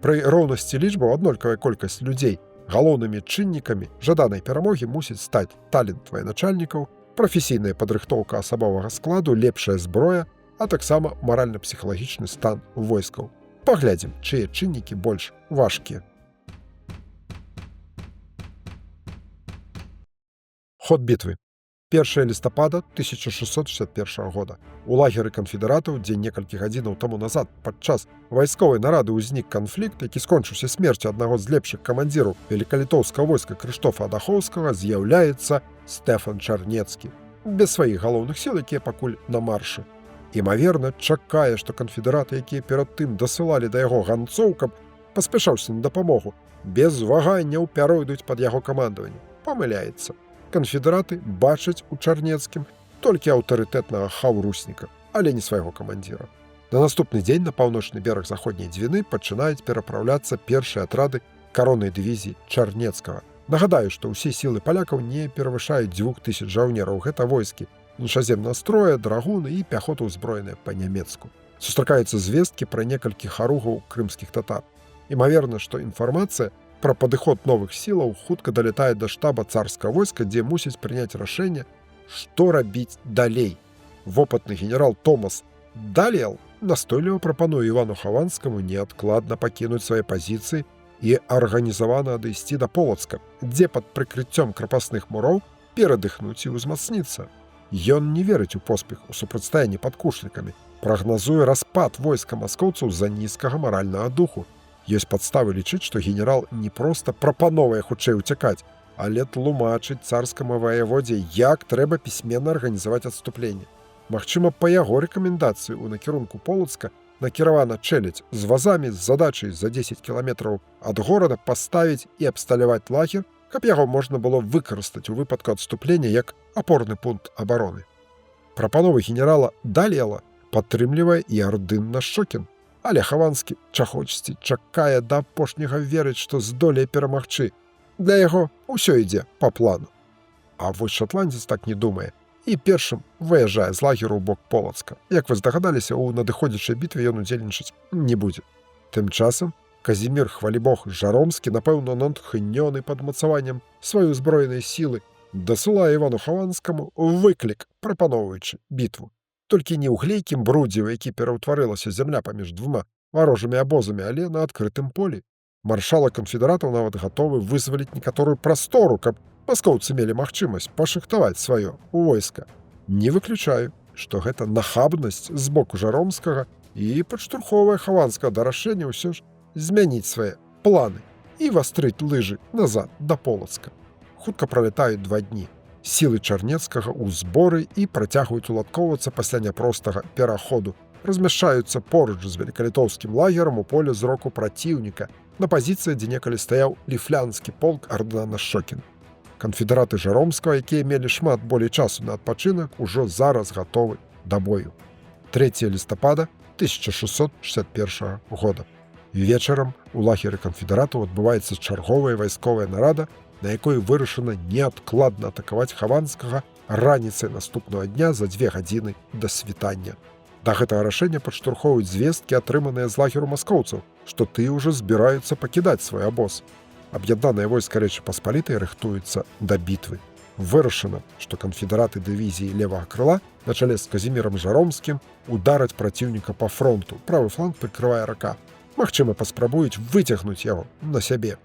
Пры роўнасці лічбаў аднолькавая колькасць людзей галоўнымі чыннікамі жаданай перамогі мусіць стаць талент военачальнікаў, прафесійная падрыхтоўка асабовага складу, лепшая зброя, а таксама маральна-псіхалагічны стан войскаў. Паглядзім, чые чыннікі больш важкія. Ход бітвы. 1 лістапада 1661 года. У лагеры канфедэратаў, дзе некалькі гадзінаў таму назад падчас вайсковай нарады ўзнік канфлікт, які скончыўся смерцю аднаго з лепшых камандзіраў велікалітоўскага войска Крыштофа Адахоўскага, з'яўляецца Стэфан Чарнецкі, без сваіх галоўных сіл, якія пакуль на маршы. Імаверна, чакае, што канфедэраты, якія перад тым дасылалі да яго ганцоў, каб паспяшаўся на дапамогу, без ваганняў пяройдуць пад яго камандаванне. Памыляецца. Канфедэраты бачаць у Чарнецкім толькі аўтарытэтнага хаўрусніка, але не свайго камандзіра. На наступны дзень на паўночны бераг заходняй Двіны пачынаюць перапраўляцца першыя атрады кароннай дывізіі Чарнецкага. Нагадаю, што ўсе сілы палякаў не перавышаюць 2000 жаўнераў. Гэта войскі іншаземнага строя, драгуны і пяхота ўзброеная па-нямецку. Сустракаюцца звесткі пра некалькі харугаў крымскіх татар. Імаверна, што інфармацыя пра падыход новых сілаў хутка далятае да штаба царскага войска, дзе мусіць прыняць рашэнне, што рабіць далей. Вопытны генерал Томас Даліэл настойліва прапануе Івану Хаванскаму неадкладна пакінуць свае пазіцыі і арганізавана адысці да Полацка, дзе пад прыкрыццём крапасных муроў перадыхнуць і ўзмацніцца. Ён не верыць у поспех у супрацьстаянні пад кушлікамі, прагназуе распад войска маскоўцаў з-за нізкага маральнага духу. Ёсць падставы лічыць, што генерал не проста прапановае хутчэй уцякаць, але тлумачыць царскаму ваяводзе, як трэба пісьменна арганізаваць адступленне. Магчыма, па яго рэкамендацыі ў накірунку Полацка накіравана чэлядзь з вазамі з задачай за 10 кіламетраў ад горада паставіць і абсталяваць лагер, каб яго можна было выкарыстаць у выпадку адступлення як апорны пункт абароны. Прапановы генерала Даліэла падтрымлівае і Ардын Нашокін. Але Хаванскі чахочці чакае да апошняга верыць, што здолее перамагчы. Для яго ўсё ідзе па плану. А вось шатландзец так не думае і першым выязджае з лагеру ў бок Полацка. Як вы здагадаліся, у надыходзячай бітве ён удзельнічаць не будзе. Тым часам Казімір Хвалібог Жаромскі, напэўна, натхнёны падмацаваннем сваёй узброенай сілы, дасылае Івану Хаванскаму выклік, прапаноўваючы бітву. Толькі не ў глейкім брудзе, у які пераўтварылася зямля паміж двума варожымі абозамі, але на адкрытым полі. Маршала канфедэратаў нават гатовы вызваліць некаторую прастору, каб маскоўцы мелі магчымасць пашыхтаваць сваё войска. Не выключаю, што гэта нахабнасць з боку Жаромскага і падштурхоўвае Хаванскага да рашэння ўсё ж змяніць свае планы і вастрыць лыжы назад да Полацка. Хутка пралятаюць 2 дні. Сілы Чарнецкага ў зборы і працягваюць уладкоўвацца пасля няпростага пераходу. Размяшчаюцца поруч з велікалітоўскім лагерам у поле зроку праціўніка, на пазіцыі, дзе некалі стаяў ліфлянскі полк Ардына Нашокін. Канфедэраты Жаромскага, якія мелі шмат болей часу на адпачынак, ужо зараз гатовы да бою. 3 лістапада 1661 года. Вечарам у лагеры канфедэратаў адбываецца чарговая вайсковая нарада, на якой вырашана неадкладна атакаваць Хаванскага раніцай наступнага дня за 2 гадзіны да світання. Да гэтага рашэння падштурхоўваюць звесткі, атрыманыя з лагеру маскоўцаў, што тыя ўжо збіраюцца пакідаць свой абоз. Аб'яднанае войска Рэчы Паспалітай рыхтуецца да бітвы. Вырашана, што канфедэраты дывізіі левага крыла на чале з Казімірам Жаромскім удараць праціўніка па фронту. Правы фланг прыкрывае рака. Магчыма, паспрабуюць выцягнуць яго на сябе.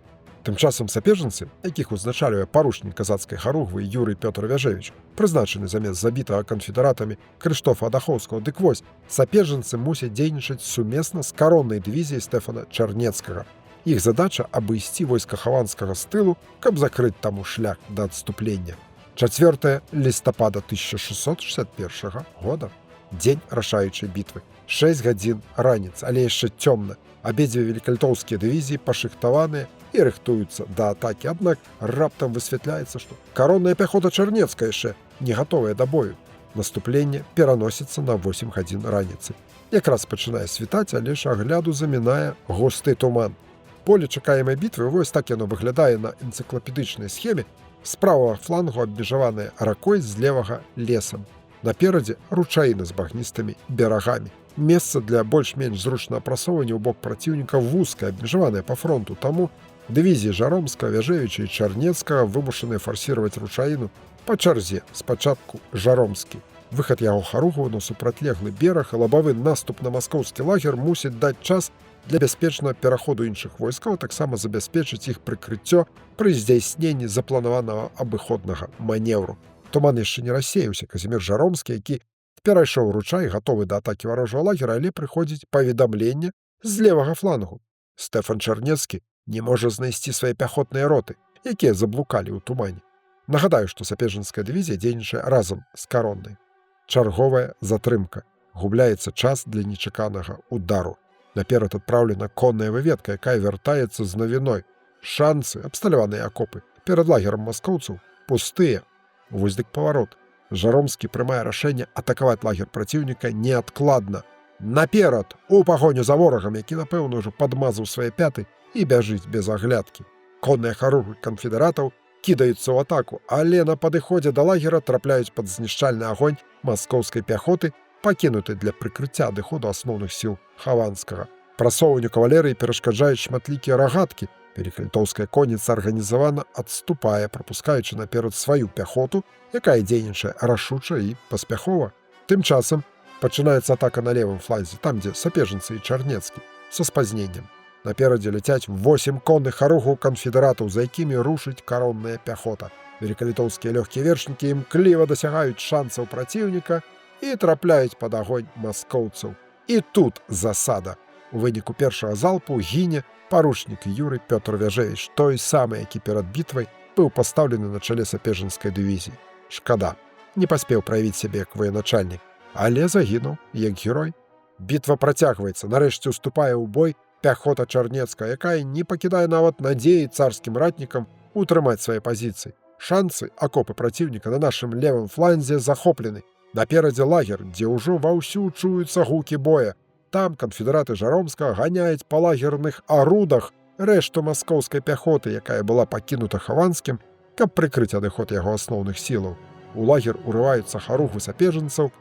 Тым часам сапежанцы, якіх узначальвае паручнік казацкай харугвы Юрый Пётр Вяжевіч, прызначаны замест забітага канфедэратамі Крыштофа Адахоўскага, дык вось, сапежанцы мусяць дзейнічаць сумесна з кароннай дывізіяй Стэфана Чарнецкага. Іх задача абысці войска Хаванскага з тылу, каб закрыць таму шлях да адступлення. 4 лістапада 1661 года. Дзень рашаючай бітвы. 6 гадзін раніц, але яшчэ цёмна. Абедзве велікалітоўскія дывізіі пашыхтаваныя і рыхтуюцца да атакі. Аднак раптам высвятляецца, што каронная пяхота Чарнецкая яшчэ не гатовая да бою. Наступленне пераносіцца на 8 гадзін раніцы. Якраз пачынае світаць, але ж агляду замінае густы туман. Поле чакаемай бітвы, вось так яно выглядае на энцыклапедычнай схеме. З правага флангу абмежаванае ракой, з левага лесам. Наперадзе ручаіна з багністымі берагамі. Месца для больш-менш зручнага прасоўвання ў бок праціўніка вузкае, абмежаванае па фронту, таму дывізіі Жаромскага, Вяжевіча і Чарнецкага вымушаныя фарсіраваць ручаіну па чарзе. Спачатку Жаромскі. Выхад яго харугаў на супрацьлеглы бераг і лабавы наступ на маскоўскі лагер мусіць даць час Для бяспечнага пераходу іншых войскаў таксама забяспечыць іх прыкрыццё пры здзяйсненні запланаванага абыходнага манеўру. Туман яшчэ не рассеяўся. Казімір Жаромскі, які перайшоў ручай, гатовы да атакі варожага лагера, але прыходзіць паведамленне з левага флангу. Стэфан Чарнецкі не можа знайсці свае пяхотныя роты, якія заблукалі ў тумане. Нагадаю, што сапежнікская дывізія дзейнічае разам з кароннай. Чарговая затрымка. Губляецца час для нечаканага удару. Наперад адпраўлена конная выведка, якая вяртаецца з навіной. Шанцы, абсталяваныя акопы, перад лагерам маскоўцаў пустыя. Вось дык паварот. Жаромскі прымае рашэнне атакаваць лагер праціўніка неадкладна. Наперад, у пагоню за ворагам, які, напэўна, ўжо падмазаў свае пяты і бяжыць без аглядкі. Конныя харугвы канфедэратаў кідаюцца ў атаку, але на падыходзе да лагера трапляюць пад знішчальны агонь маскоўскай пяхоты, пакінуты для прыкрыцця адыходу асноўных сіл Хаванскага. Прасоўванню кавалерыі перашкаджаюць шматлікія рагаткі. Велікалітоўская конніца арганізавана адступае, прапускаючы наперад сваю пяхоту, якая дзейнічае рашуча і паспяхова. Тым часам пачынаецца атака на левым фланзе, там, дзе сапежніцы і Чарнецкі, са спазненнем. Наперадзе ляцяць 8 конных харугваў канфедэратаў, за якімі рушыць каронная пяхота. Велікалітоўскія лёгкія вершнікі імкліва дасягаюць шансаў праціўніка і трапляюць пад агонь маскоўцаў. І тут засада. У выніку першага залпу гіне паручнік Юрый Пётр Вяжевіч, той самы, які перад бітвай быў пастаўлены на чале сапежнікскай дывізіі. Шкада, не паспеў праявіць сябе як военачальнік, але загінуў як герой. Бітва працягваецца, нарэшце уступае ў бой пяхота Чарнецкая, якая не пакідае нават надзеі царскім ратнікам утрымаць свае пазіцыі. Шанцы акопы праціўніка на нашым левым фланзе захоплены. Наперадзе лагер, дзе ўжо ваўсю чуюцца гукі боя. Там канфедэраты Жаромскага ганяюць па лагерных арудах рэшту маскоўскай пяхоты, якая была пакінута Хаванскім, каб прыкрыць адыход яго асноўных сілаў. У лагер урываюцца харугвы сапежнікаў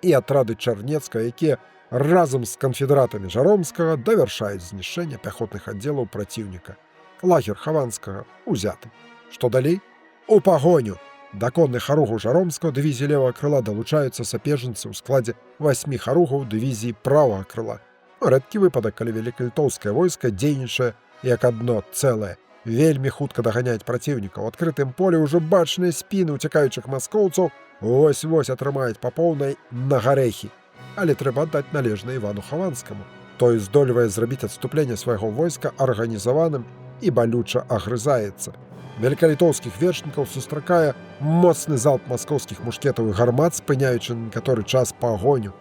і атрады Чарнецкага, якія разам з канфедэратамі Жаромскага давяршаюць знішчэнне пяхотных аддзелаў праціўніка. Лагер Хаванскага узяты. Што далей? У пагоню! Да конных харугваў Жаромскага дывізіі левага крыла далучаюцца сапежніцы ў складзе 8 харугваў дывізіі правага крыла. Рэдкі выпадак, калі велікалітоўскае войска дзейнічае як адно цэлае. Вельмі хутка даганяюць праціўніка. У адкрытым полі ўжо бачныя спіны уцякаючых маскоўцаў вось-вось атрымаюць па поўнай на гарэхі. Але трэба аддаць належна Івану Хаванскаму. Той здольвае зрабіць адступленне свайго войска арганізаваным і балюча агрызаецца. Велікалітоўскіх вершнікаў сустракае моцны залп маскоўскіх мушкетаў і гармат, спыняючы на некаторы час пагоню.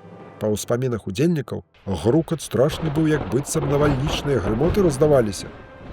Па ўспамінах удзельнікаў грукат страшны быў, як быццам навальнічныя грымоты раздаваліся.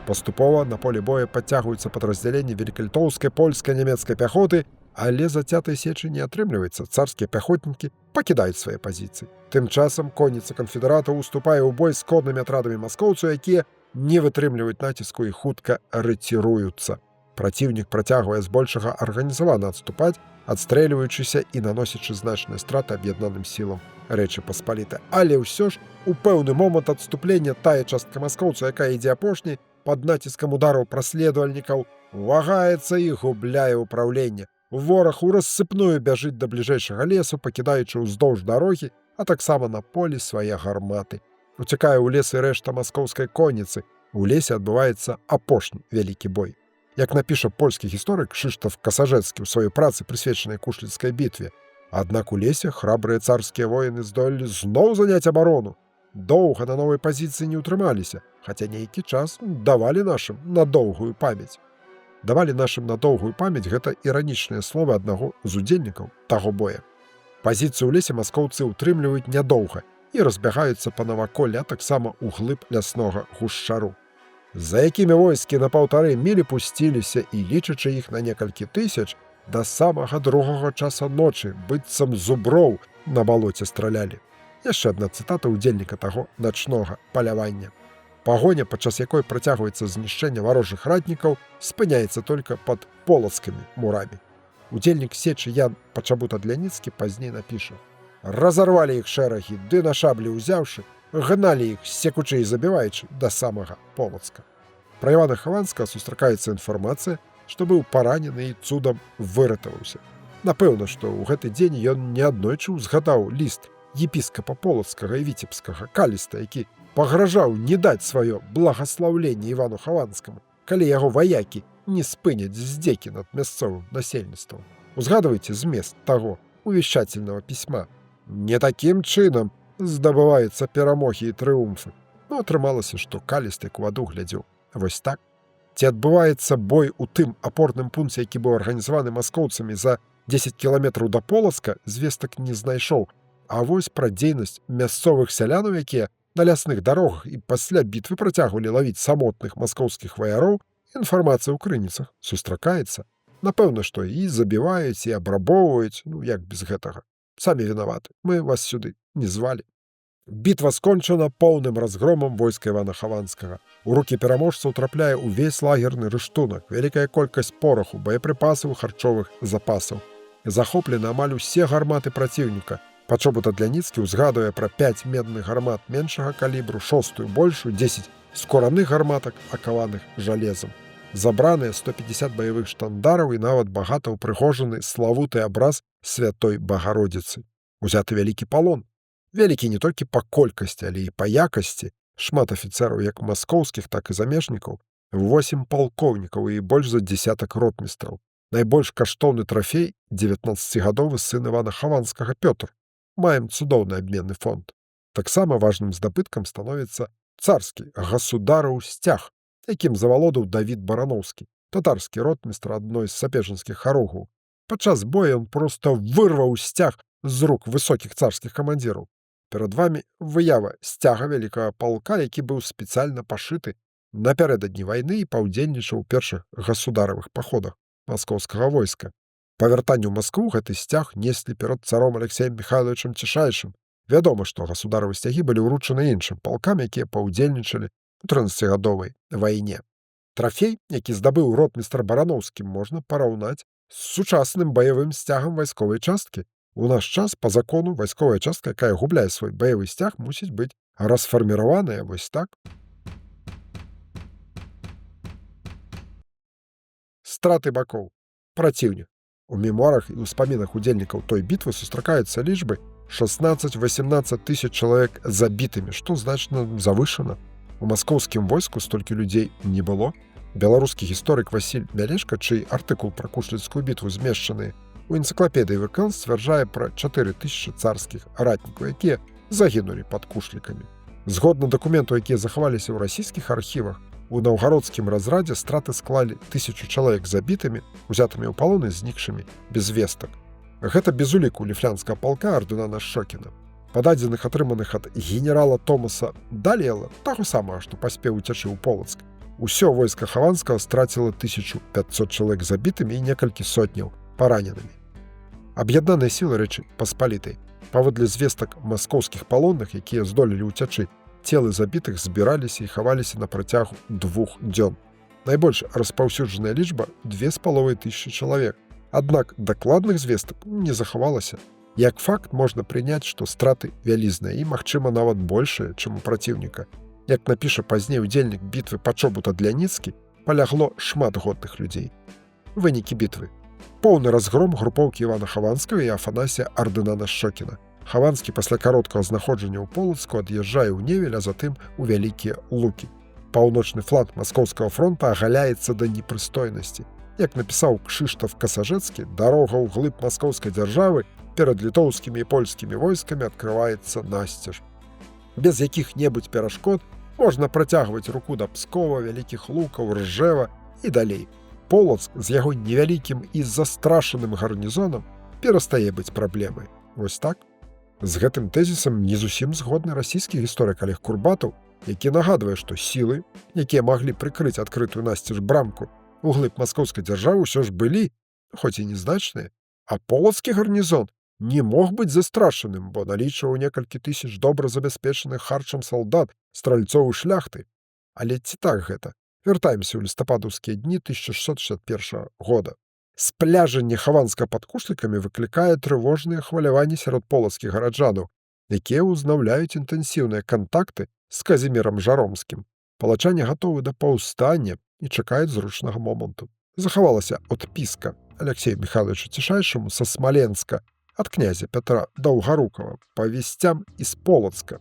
Паступова на поле боя падцягваюцца падраздзяленні велікалітоўскай, польскай, нямецкай пяхоты, але зацятай сечы не атрымліваецца. Царскія пяхотнікі пакідаюць свае пазіцыі. Тым часам конніца канфедэратаў уступае ў бой з коннымі атрадамі маскоўцаў, якія не вытрымліваюць націску і хутка рэціруюцца. Праціўнік працягвае збольшага арганізавана адступаць, адстрэльваючыся і наносячы значныя страты аб'яднаным сілам Рэчы Паспалітай. Але ўсё ж у пэўны момант адступлення тая частка маскоўцаў, якая ідзе апошняй, пад націскам удараў праследавальнікаў, вагаецца і губляе ўпраўленне. Вораг у рассыпную бяжыць да бліжэйшага лесу, пакідаючы ўздоўж дарогі, а таксама на полі свае гарматы. Уцякае ў лес і рэшта маскоўскай конніцы. У лесе адбываецца апошні вялікі бой. Як напіша польскі гісторык Крzysztof Касажэцкі ў сваёй працы, прысвечанай Кушліцкай бітве. Аднак у лесе храбрыя царскія воіны здолелі зноў заняць абарону. Доўга на новай пазіцыі не ўтрымаліся, хаця нейкі час давалі нашым на доўгую памяць. Давалі нашым на доўгую памяць гэта іранічныя словы аднаго з удзельнікаў таго боя. Пазіцыю ў лесе маскоўцы ўтрымліваюць нядоўга і разбягаюцца па наваколлі, а таксама ў глыб ляснога гушчару. За якімі войскі на 1,5 мілі пусціліся і, лічачы іх на некалькі тысяч, да самага другога часа ночы, быццам зуброў, на балоце стралялі. Яшчэ адна цытата удзельніка таго начнога палявання. Пагоня, падчас якой працягваецца знішчэнне варожых ратнікаў, спыняецца толькі пад полацкімі мурамі. Удзельнік сечы Ян Пачабут-Адляніцкі пазней напіша: «Разарвалі іх шэрагі, ды на шаблі ўзяўшы, гналі іх, секучы і забіваючы да самага Полацка». Пра Івана Хаванскага сустракаецца інфармацыя, што быў паранены і цудам выратаваўся. Напэўна, што ў гэты дзень ён неаднойчы ўзгадаў ліст епіскапа Полацкага і Віцебскага Каліста, які пагражаў не даць сваё благаслаўленне Івану Хаванскаму, калі яго ваякі не спыняць здзекі над мясцовым насельніцтвам. Узгадвайце змест таго увещательного пісьма. Не такім чынам здабываюцца перамогі і трыумфы. Ну, атрымалася, што калістык у ваду глядзеў. Вось так. Ці адбываецца бой у тым апорным пункце, які быў арганізаваны маскоўцамі за 10 кіламетраў да Полацка, звестак не знайшоў. А вось пра дзейнасць мясцовых сялянаў, якія на лясных дарогах і пасля бітвы працягвалі лавіць самотных маскоўскіх ваяроў, інфармацыя ў крыніцах сустракаецца. Напэўна, што і забіваюць, і абрабоўваюць, ну як без гэтага. Самі вінаваты, мы вас сюды не звалі. Бітва скончана поўным разгромам войска Івана Хаванскага. У рукі пераможцаў трапляе ўвесь лагерны рыштунак, вялікая колькасць пораху, боепрыпасаў, харчовых запасаў. Захоплены амаль усе гарматы праціўніка. Пачобут Адляніцкі узгадвае пра 5 медных гармат меншага калібру, 6-ю большую, 10 скораных гарматак, акаваных жалезам. Забраныя 150 баявых штандараў і нават багата ўпрыгожаны славуты абраз святой Багародзіцы. Узяты вялікі палон. Вялікі не толькі па колькасці, але і па якасці. Шмат афіцэраў як маскоўскіх, так і замежнікаў, 8 палкоўнікаў і больш за 10 ротмістраў. Найбольш каштоўны трафей 19гадовы сын Івана Хаванскага Пётр. Маем цудоўны абменны фонд. Таксама важным здабыткам становіцца царскі гасудараў сцяг, якім завалодаў Давід Барановскі, татарскі ротмістр адной з сапежанскіх харугаў. Падчас боя ён проста вырваў сцяг з рук высокіх царскіх камандзіраў. Перад вамі выява сцяга вялікага палка, які быў спецыяльна пашыты напярэдадні вайны і паўдзельнічаў у першых гасударавых паходах маскоўскага войска. Па вяртанню ў Маскву гэты сцяг неслі перад царом Алексеем Михайловичам Цішайшым. Вядома, што гасударавы сцягі былі ўручаны іншым палкам, якія паўдзельнічалі у 13гадовай вайне. Трафей, які здабыў ротмістр Барановскі, можна параўнаць з сучасным баявым сцягам вайсковай часткі. У наш час, па закону, вайсковая частка, якая губляе свой баявы сцяг, мусіць быць расфарміраваная вось так. Страты бакоў. Праціўнік. У мемуарах і ўспамінах удзельнікаў той бітвы сустракаюцца лічбы 16-18 тысяч чалавек забітымі, што значна завышана. У маскоўскім войску столькі людзей не было. Беларускі гісторык Васіль Мялешка, чый артыкул пра Кушліцкую бітву змешчаны у энцыклапедыі ВКЛ, сцвярджае пра 4000 царскіх ратнікаў, якія загінулі пад Кушлікамі. Згодна дакументаў, якія захаваліся ў расійскіх архівах, у наўгародскім разрадзе страты склалі 1000 чалавек забітымі, узятымі ў палон і знікшымі без вестак. Гэта без уліку ліфлянскага палка ардынана Шокіна. Па дадзеных атрыманых ад генерала Томаса Даліэла, таго самага, што паспеў уцячы ў Полацк, усё войска Хаванскага страціла 1500 чалавек забітымі і некалькі сотняў параненымі. Аб'яднаныя сілы Рэчы Паспалітай, паводле звестак маскоўскіх палонных, якія здолелі ўцячы, целы забітых збіраліся і хаваліся на працягу 2 дзён. Найбольш распаўсюджаная лічба 2500 чалавек. Аднак дакладных звестак не захавалася. Як факт можна прыняць, што страты вялізныя і, магчыма, нават большыя, чым у праціўніка. Як напіша пазней удзельнік бітвы Пачобут Адляніцкі, палягло шмат годных людзей. Вынікі бітвы. Поўны разгром групоўкі Івана Хаванскага і Афанасія ардынана Шокіна. Хаванскі пасля кароткага знаходжання ў Полацку ад'язджае ў Невель, а затым у Вялікія Лукі. Паўночны фланг маскоўскага фронта агаляецца да непрыстойнасці. Як напісаў Кшыштаф Касажэцкі, дарога ў глыб маскоўскай дзяржавы перад літоўскімі і польскімі войскамі адкрываецца насцеж. Без якіх-небудзь перашкод можна працягваць руку да Пскова, Вялікіх Лукаў, Ржэва і далей. Полацк з яго невялікім і застрашаным гарнізонам перастае быць праблемай. Вось так. З гэтым тэзісам не зусім згодны расійскі гісторык Олег Курбатаў, які нагадвае, што сілы, якія маглі прыкрыць адкрытую насцеж брамку у глыб маскоўскай дзяржавы, усё ж былі, хоць і незначныя, а полацкі гарнізон не мог быць застрашаным, бо налічваў некалькі тысяч добра забяспечаных харчам салдат, стральцоў і шляхты. Але ці так гэта? Вяртаемся ў лістападаўскія дні 1661 года. Спляжанне Хаванска пад Кушлікамі выклікае трывожныя хваляванні сярод полацкіх гараджанаў, якія ўзнаўляюць інтэнсіўныя кантакты з Казімірам Жаромскім. Палачане гатовы да паўстання і чакаюць зручнага моманту. Захавалася адпіска Алексею Михайловичу Цішайшаму са Смаленска ад князя Пятра Даўгарукава па весцям з Полацка.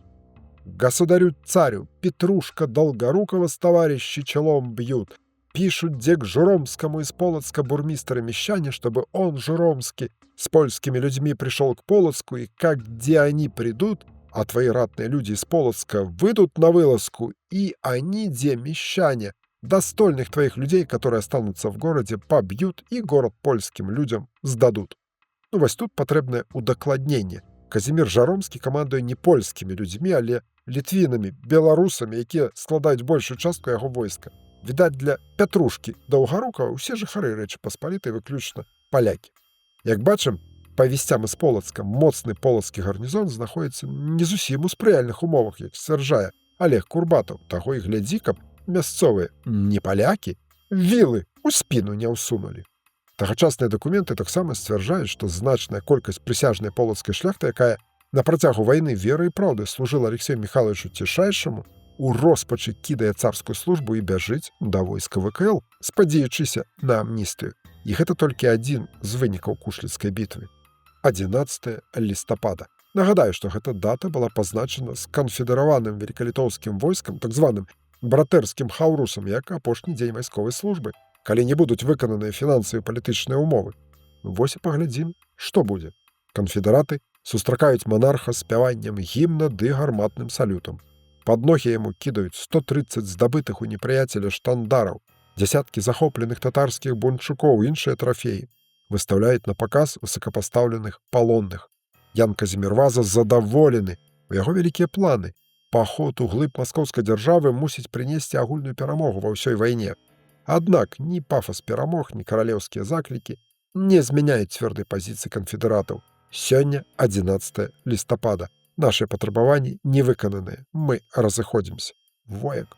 Государю-царю Петрушка Долгорукова с товарищи челом бьют. Пишут, где к Журомскому из Полоцка бурмистры мещане, чтобы он, Журомский, с польскими людьми пришел к Полоцку, и как где они придут, а твои ратные люди из Полоцка выйдут на вылазку, и они, где мещане, достойных твоих людей, которые останутся в городе, побьют и город польским людям сдадут. Ну, вось тут патрэбнае удакладненне. Казімір Жаромскі камандуе не польскімі людзьмі, але літвінамі, беларусамі, якія складаюць большую частку яго войска. Відаць, для Пятрушкі Даўгарукава ўсе жыхары Рэчы Паспалітай выключна палякі. Як бачым, па весцям з Полацка моцны полацкі гарнізон знаходзіцца не зусім у спрыяльных умовах, як сцвярджае Олег Курбатаў. Таго і глядзі, каб мясцовыя не палякі вілы ў спіну не ўсунулі. Тагачасныя дакументы таксама сцвярджаюць, што значная колькасць прысяжнай полацкай шляхты, якая на працягу вайны веры і праўды служыла Алексею Михайловичу Цішайшаму, у роспачы кідае царскую службу і бяжыць да войска ВКЛ, спадзеючыся на амністыю. І гэта толькі адзін з вынікаў Кушліцкай бітвы. 11 лістапада. Нагадаю, што гэта дата была пазначана з канфедэраваным великалітоўскім войскам, так званым братэрскім хаўрусам, як апошні дзень вайсковай службы, калі не будуць выкананыя фінансавыя і палітычныя умовы. Вось і паглядзім, што будзе. Канфедэраты сустракаюць манарха спяваннем гімна ды гарматным салютам. Пад ногі яму кідаюць 130 здабытых у непрыяцеля штандараў, дзясяткі захопленых татарскіх бунчукоў, іншыя трафеі. Выстаўляюць на паказ высокапастаўленых палонных. Ян Казімір Ваза задаволены, у яго вялікія планы. Паход у глыб маскоўскай дзяржавы мусіць прынесці агульную перамогу ва ўсёй вайне. Аднак ні пафас перамог, ні каралеўскія заклікі не змяняюць цвёрдай пазіцыі канфедэратаў. Сёння 11 лістапада. Нашы патрабаванні не выкананыя. Мы разыходзімся. Вояк.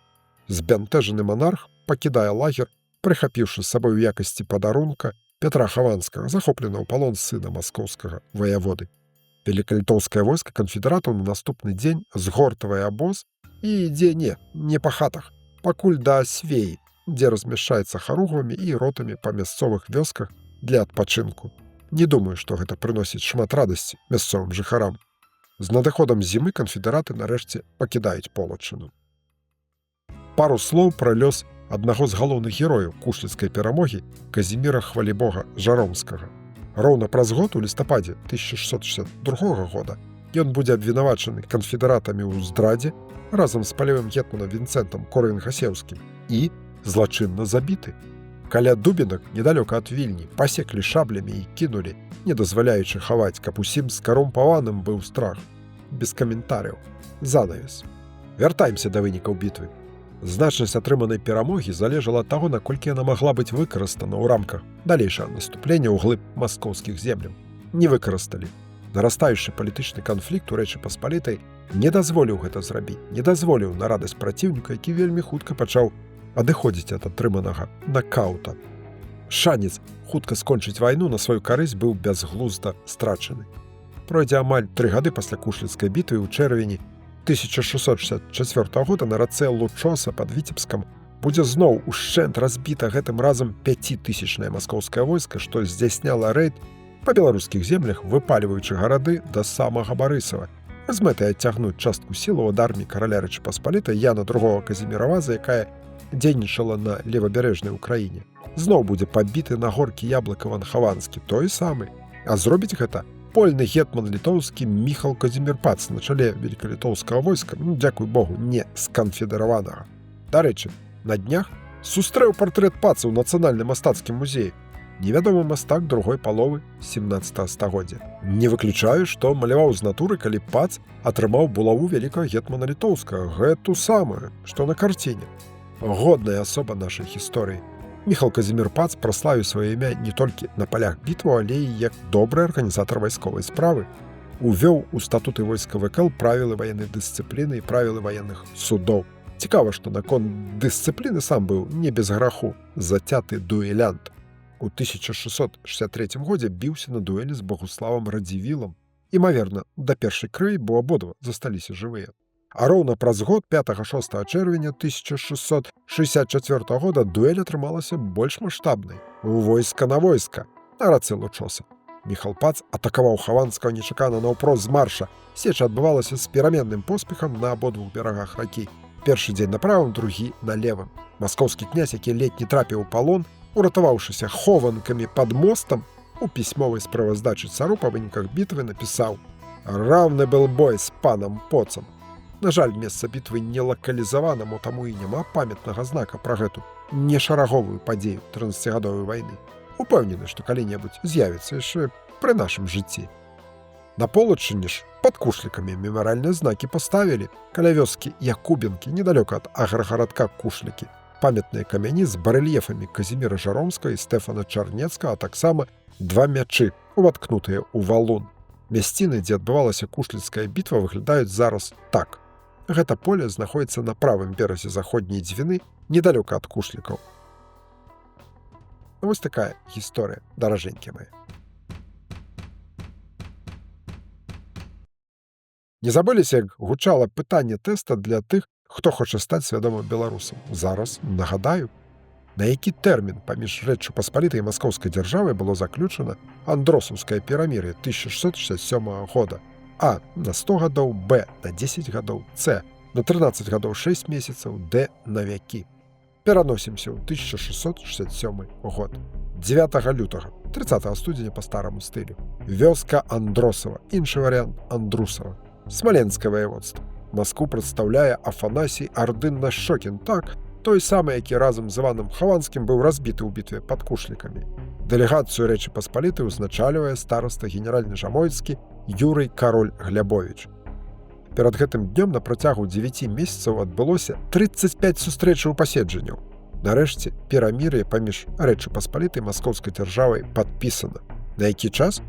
Збянтэжаны монарх пакідае лагер, прыхапіўшы з сабой у якасці падарунка Петра Хаванскага, захопленага ў палон сына маскоўскага ваяводы. Великалітоўскае войска канфедэратаў на наступны дзень згортавае абоз і ідзе не па хатах, пакуль да Свеі, дзе размяшчаецца харугвамі і ротамі па мясцовых вёсках для адпачынку. Не думаю, што гэта прыносіць шмат радасці мясцовым жыхарам. З надыходам зімы канфедэраты нарэшце пакідаюць Полачыну. Пару слоў пра лёс аднаго з галоўных герояў Кушліцкай перамогі Казіміра Хвалібога Жаромскага. Роўна праз год у лістападзе 1662 года ён будзе абвінавачаны канфедэратамі ў здрадзе разам з палевым гетманам Вінцэнтам Корвін-Гасеўскім і злачынна забіты. Каля Дубінак, недалёка ад Вільні, пасеклі шаблямі і кінулі, не дазваляючы хаваць, каб усім скарумпаваным быў страх. Без каментарыяў. Занавес. Вяртаемся да вынікаў бітвы. Значнасць атрыманай перамогі залежала ад таго, наколькі яна магла быць выкарыстана ў рамках далейшага наступлення ў глыб маскоўскіх земляў. Не выкарысталі. Нарастаючы палітычны канфлікт у Рэчы Паспалітай не дазволіў гэта зрабіць, не дазволіў на радасць праціўніка, які вельмі хутка пачаў адыходзіць ад атрыманага накаўта. Шанец хутка скончыць вайну на сваю карысць быў бязглузда страчаны. Пройдзе амаль 3 гады пасля Кушліцкай бітвы ў чэрвені 1664 года на рацэ Лучоса пад Віцебскам будзе зноў ушчэнт разбіта гэтым разам 5000-нае маскоўскае войска, што здзяйсняла рэйд па беларускіх землях, выпаліваючы гарады да самага Барысава, з мэтай адцягнуць частку сілаў ад арміі караля Рэчы Паспалітай Яна II Казіміра Ваза, якая дзейнічала на левабярэжнай Украіне. Зноў будзе пабіты на горкі Яблыка Іван Хаванскі, той самы. А зробіць гэта польны гетман літоўскі Міхал Казімір Пац на чале великалітоўскага войска, дзякуй Богу, не сканфедэраванага. Дарэчы, на днях сустрэў партрэт Паца ў Нацыянальным мастацкім музеі. Невядомы мастак другой паловы 17 стагоддзя. Не выключаю, што маляваў з натуры, калі Пац атрымаў булаву вялікага гетмана літоўскага, гэту самую, што на карціне. Годная асоба нашай гісторыі. Міхал Казімір Пац праславіў сваё імя не толькі на палях бітваў, але і як добры арганізатар вайсковай справы. Увёў у статуты войска ВКЛ правілы ваеннай дысцыпліны і правілы ваенных судоў. Цікава, што наконт дысцыпліны сам быў не без граху, зацяты дуэлянт. У 1663 годзе біўся на дуэлі з Богуславам Радзівілам. Імаверна, да першай крыві, бо абодва засталіся жывыя. А роўна праз год, 5-6 чэрвеня 1664 года, дуэль атрымалася больш маштабнай. У войска на войска, на рацэ Лучоса. Міхалпац атакаваў Хаванскага нечакана наўпрост з марша. Сеча адбывалася з пераменным поспехам на абодвух берагах ракі. Першы дзень на правым, другі на левым. Маскоўскі князь, які ледзь не трапіў у палон, уратаваўшыся хованкамі пад мостам, у пісьмовай справаздачы цару па выніках бітвы напісаў: «Раўны был бой з панам Поцам». На жаль, месца бітвы не лакалізавана, мо таму і няма памятнага знака пра гэту нешараговую падзею 13гадовай вайны. Упэўнены, што калі-небудзь з'явіцца яшчэ пры нашым жыцці. На полачыне ж пад Кушлікамі мемарыяльныя знакі паставілі каля вёскі Якубінкі, недалёка ад аграгарадка Кушлікі. Памятныя камяні з барэльефамі Казіміра Жаромскага і Стэфана Чарнецкага, а таксама 2 мячы, уваткнутыя ў валун. Мясціны, дзе адбывалася Кушліцкая бітва, выглядаюць зараз так. Гэта поле знаходзіцца на правым беразе заходняй Двіны, недалёка ад Кушлікаў. Вось такая гісторыя, даражэнькія мае. Не забыліся, як гучала пытанне тэста для тых, хто хоча стаць свядомым беларусам. Зараз нагадаю, на які тэрмін паміж Рэччу Паспалітай і Маскоўскай дзяржавай было заключана Андросаўскае перамір'е 1667 года. А на 100 гадоў, Б на 10 гадоў, С на 13 гадоў 6 месяцаў, Д на вякі. Пераносімся ў 1667 год. 9 лютага, 30 студзеня па стараму стылю. Вёска Андросава, іншы варыянт Андрусава. Смаленскае ваяводства. Маскву прадстаўляе Афанасій Ардын-Нащокін, так, той самы, які разам з Іванам Хаванскім быў разбіты ў бітве пад Кушлікамі. Дэлегацыю Рэчы Паспалітай узначальвае стараста генеральны жамойцкі Юрый Кароль-Глябовіч. Перад гэтым днём на працягу 9 месяцаў адбылося 35 сустрэчаў паседжанняў. Нарэшце, перамір'е паміж Рэччу Паспалітай і Маскоўскай дзяржавай падпісана. На які час?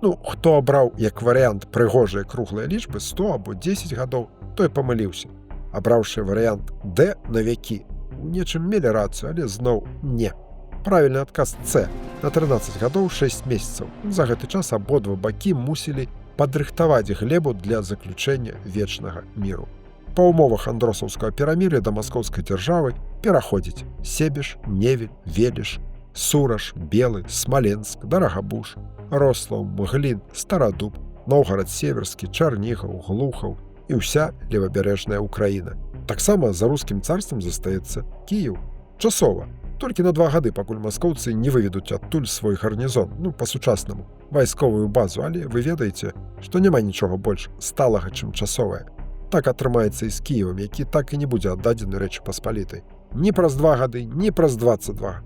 Хто абраў як варыянт прыгожыя круглыя лічбы 100 або 10 гадоў, той памыліўся. Абраўшы варыянт Д на вякі, у нечым мелі рацыю, але зноў не. Правільны адказ С на 13 гадоў 6 месяцаў. За гэты час абодва бакі мусілі падрыхтаваць глебу для заключэння вечнага міру. Па ўмовах Андросаўскага перамір'я да Маскоўскай дзяржавы пераходзіць Себеж, Невель, Веліш, Сураж, Белы, Смаленск, Дарагабуш, Рослаў, Мглін, Старадуб, Новгарад-Северскі, Чарнігаў, Глухаў і ўся левабярэжная Украіна. Таксама за рускім царствам застаецца Кіеў. Часова, толькі на 2 гады, пакуль маскоўцы не выведуць адтуль свой гарнізон, па-сучаснаму, вайсковую базу, але вы ведаеце, што няма нічога больш сталага, чым часовае. Так атрымаецца і з Кіевам, які так і не будзе аддадзены Рэчы Паспалітай. Ні праз 2 гады, ні праз 22.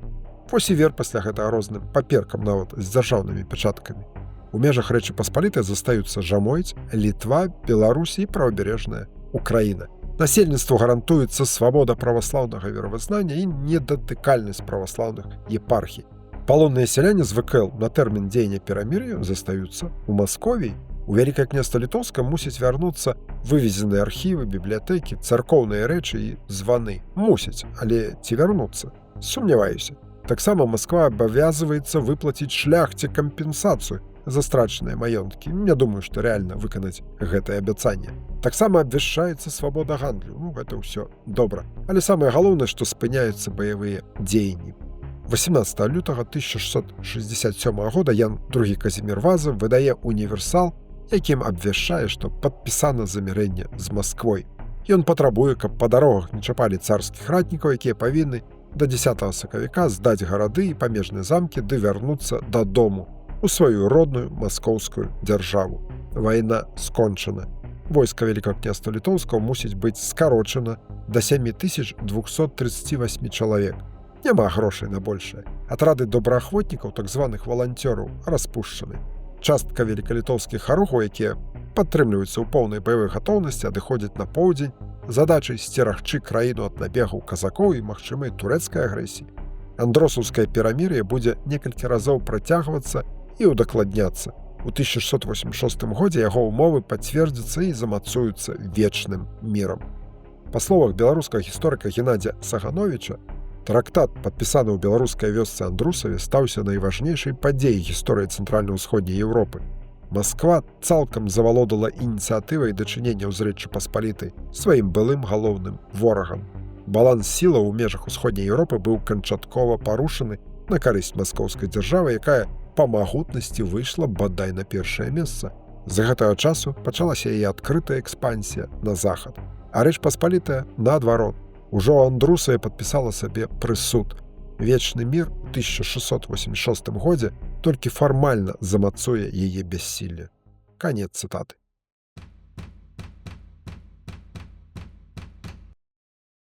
Вось і вер пасля гэтага розным паперкам нават з дзяржаўнымі пячаткамі. У межах Рэчы Паспалітай застаюцца Жамойць, Літва, Беларусь і правабярэжная Украіна. Насельніцтву гарантуецца свабода праваслаўнага веравызнання і недатыкальнасць праваслаўных епархій. Палонныя сяляне з ВКЛ на тэрмін дзеяння перамір'я застаюцца ў Масковіі. У Вялікае княства Літоўска мусяць вярнуцца вывезеныя архівы, бібліятэкі, царкоўныя рэчы і званы. Мусяць, але ці вярнуцца? Сумняваюся. Таксама Масква абавязваецца выплаціць шляхце кампенсацыю за страчаныя маёнткі. Не думаю, што рэальна выканаць гэтае абяцанне. Таксама абвяшчаецца свабода гандлю. Гэта ўсё добра. Але самае галоўнае, што спыняюцца баявыя дзеянні. 18 лютага 1667 года Ян II Казімір Ваза выдае універсал, якім абвяшчае, што падпісана замірэнне з Масквой. Ён патрабуе, каб па дарогах не чапалі царскіх ратнікаў, якія павінны да 10 сакавіка здаць гарады і памежныя замкі ды вярнуцца дадому у сваю родную маскоўскую дзяржаву. Вайна скончана. Войска Вялікага княства Літоўскага мусіць быць скарочана да 7238 чалавек. Няма грошай на большае. Атрады добраахвотнікаў, так званых валанцёраў, распушчаны. Частка велікалітоўскіх харухаў, якія падтрымліваюцца ў поўнай баявой гатоўнасці, адыходзяць на поўдзень задачай сцерагчы краіну ад набегаў казакоў і магчымай турэцкай агрэсіі. Андросаўскае перамір'е будзе некалькі разоў працягвацца і ўдакладняцца. У 1686 годзе яго ўмовы пацвердзяцца і замацуюцца вечным мірам. Па словах беларускага гісторыка Геннадзя Сагановіча, трактат, падпісаны ў беларускай вёсцы Андрусаве, стаўся найважнейшай падзеяй гісторыі цэнтральна-ўсходняй Еўропы. Масква цалкам завалодала ініцыятывай дачынення з Рэччу Паспалітай сваім былым галоўным ворагам. Баланс сілаў у межах усходняй Еўропы быў канчаткова парушаны на карысць маскоўскай дзяржавы, якая па магутнасці выйшла бадай на першае месца. З гэтага часу пачалася яе адкрытая экспансія на захад. А Рэч Паспалітая, наадварот, ужо Андрусаве падпісала сабе прысуд. Вечны мір у 1686 годзе толькі фармальна замацуе яе бяссілле. Канец цытаты.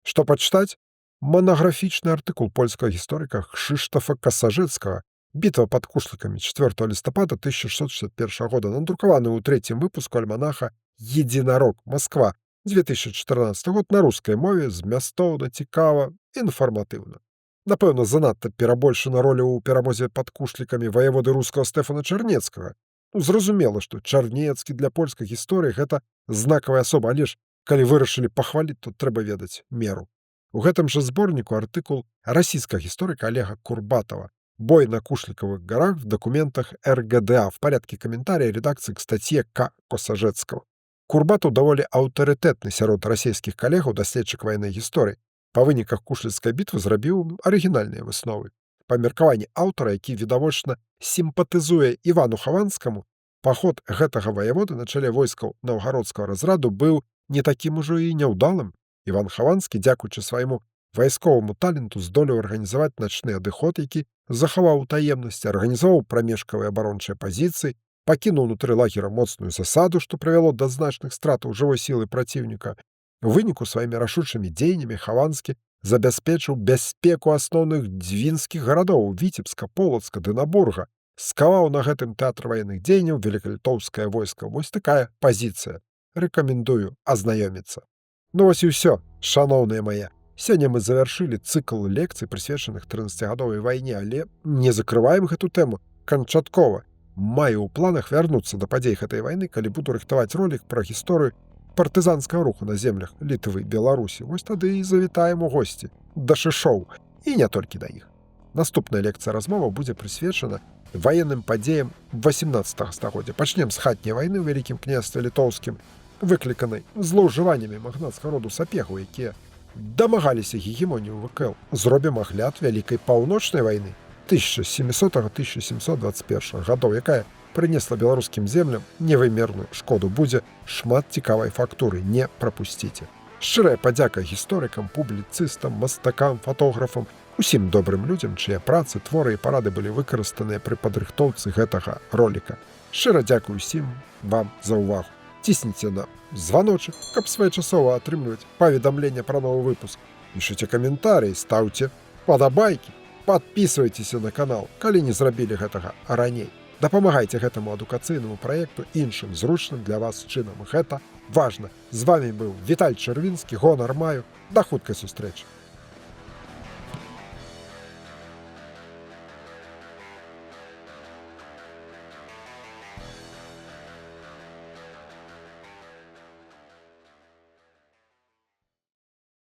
Што пачытаць? Манаграфічны артыкул польскага гісторыка Кшыштафа Касажэцкага «Бітва пад Кушлыкамі» 4 лістапада 1661 года, надрукаваны ў 3-м выпуску альманаха «Единорог. Москва», 2014 год, на рускай мове, змястоўна, цікава, інфарматыўна. Напэўна, занадта перабольшана роля ў перамозе пад Кушлікамі ваяводы рускага Стэфана Чарнецкага. Зразумела, што Чарнецкі для польскай гісторыі гэта знакавая асоба, але ж калі вырашылі пахваліць, то трэба ведаць меру. У гэтым жа зборніку артыкул расійскага гісторыка Олега Курбатова «Бой на Кушликовых горах в документах РГДА» в порядке комментария редакции к статье К. Косажецкого. Курбатов даволі аўтарытэтны сярод расійскіх калегаў даследчык ваеннай гісторыі. Па выніках Кушліцкай бітвы зрабіў арыгінальныя высновы. Па меркаванні аўтара, які відавочна сімпатызуе Івану Хаванскаму, паход гэтага ваяводы на чале войскаў наўгародскага разраду быў не такім ужо і няўдалым. Іван Хаванскі, дзякуючы свайму вайсковаму таленту, здолеў арганізаваць начны адыход, які захаваў таемнасці, арганізаваў прамежкавыя абарончыя пазіцыі, пакінуў унутры лагера моцную засаду, што прывяло да значных стратаў жывой сілы праціўніка. У выніку сваімі рашучымі дзеяннямі Хаванскі забяспечыў бяспеку асноўных дзвінскіх гарадоў Віцебска, Полацка, Дынабурга, скаваў на гэтым тэатр ваенных дзеянняў велікалітоўскае войска. Вось такая пазіцыя. Рэкамендую азнаёміцца. Ну вось і ўсё, шаноўныя мае. Сёння мы завяршылі цыкл лекцый, прысвечаных 13-гадовай вайне, але не закрываем гэту тэму канчаткова. Маю ў планах вярнуцца да падзей гэтай вайны, калі буду рыхтаваць ролік пра гісторыю партызанскага руху на землях Літвы, Беларусі. Вось тады і завітаем у госці да Шышоў, і не толькі да іх. Наступная лекцыя-размова будзе прысвечана ваенным падзеям 18 стагоддзя. Пачнем з хатняй вайны ў Вялікім княстве літоўскім, выкліканай злоўжываннямі магнацкага роду сапегаў, якія дамагаліся гегемонію ВКЛ. Зробім агляд Вялікай паўночнай вайны 1700-1721 гадоў, якая прынесла беларускім землям невымерную шкоду. Будзе шмат цікавай фактуры, не прапусціце. Шчырая падзяка гісторыкам, публіцыстам, мастакам, фатографам, усім добрым людзям, чыя працы, творы і парады былі выкарыстаныя пры падрыхтоўцы гэтага роліка. Шчыра дзякую усім вам за ўвагу. Цісніце на званочак, каб своечасова атрымліваць паведамлення пра новы выпуск. Пішыце каментарыі, стаўце падабайкі, падпісвайцеся на канал, калі не зрабілі гэтага раней. Дапамагайце гэтаму адукацыйнаму праекту іншым зручным для вас чынам. Гэта важна. З вамі быў Віталь Чэрвінскі, гонар маю. Да хуткай сустрэчы.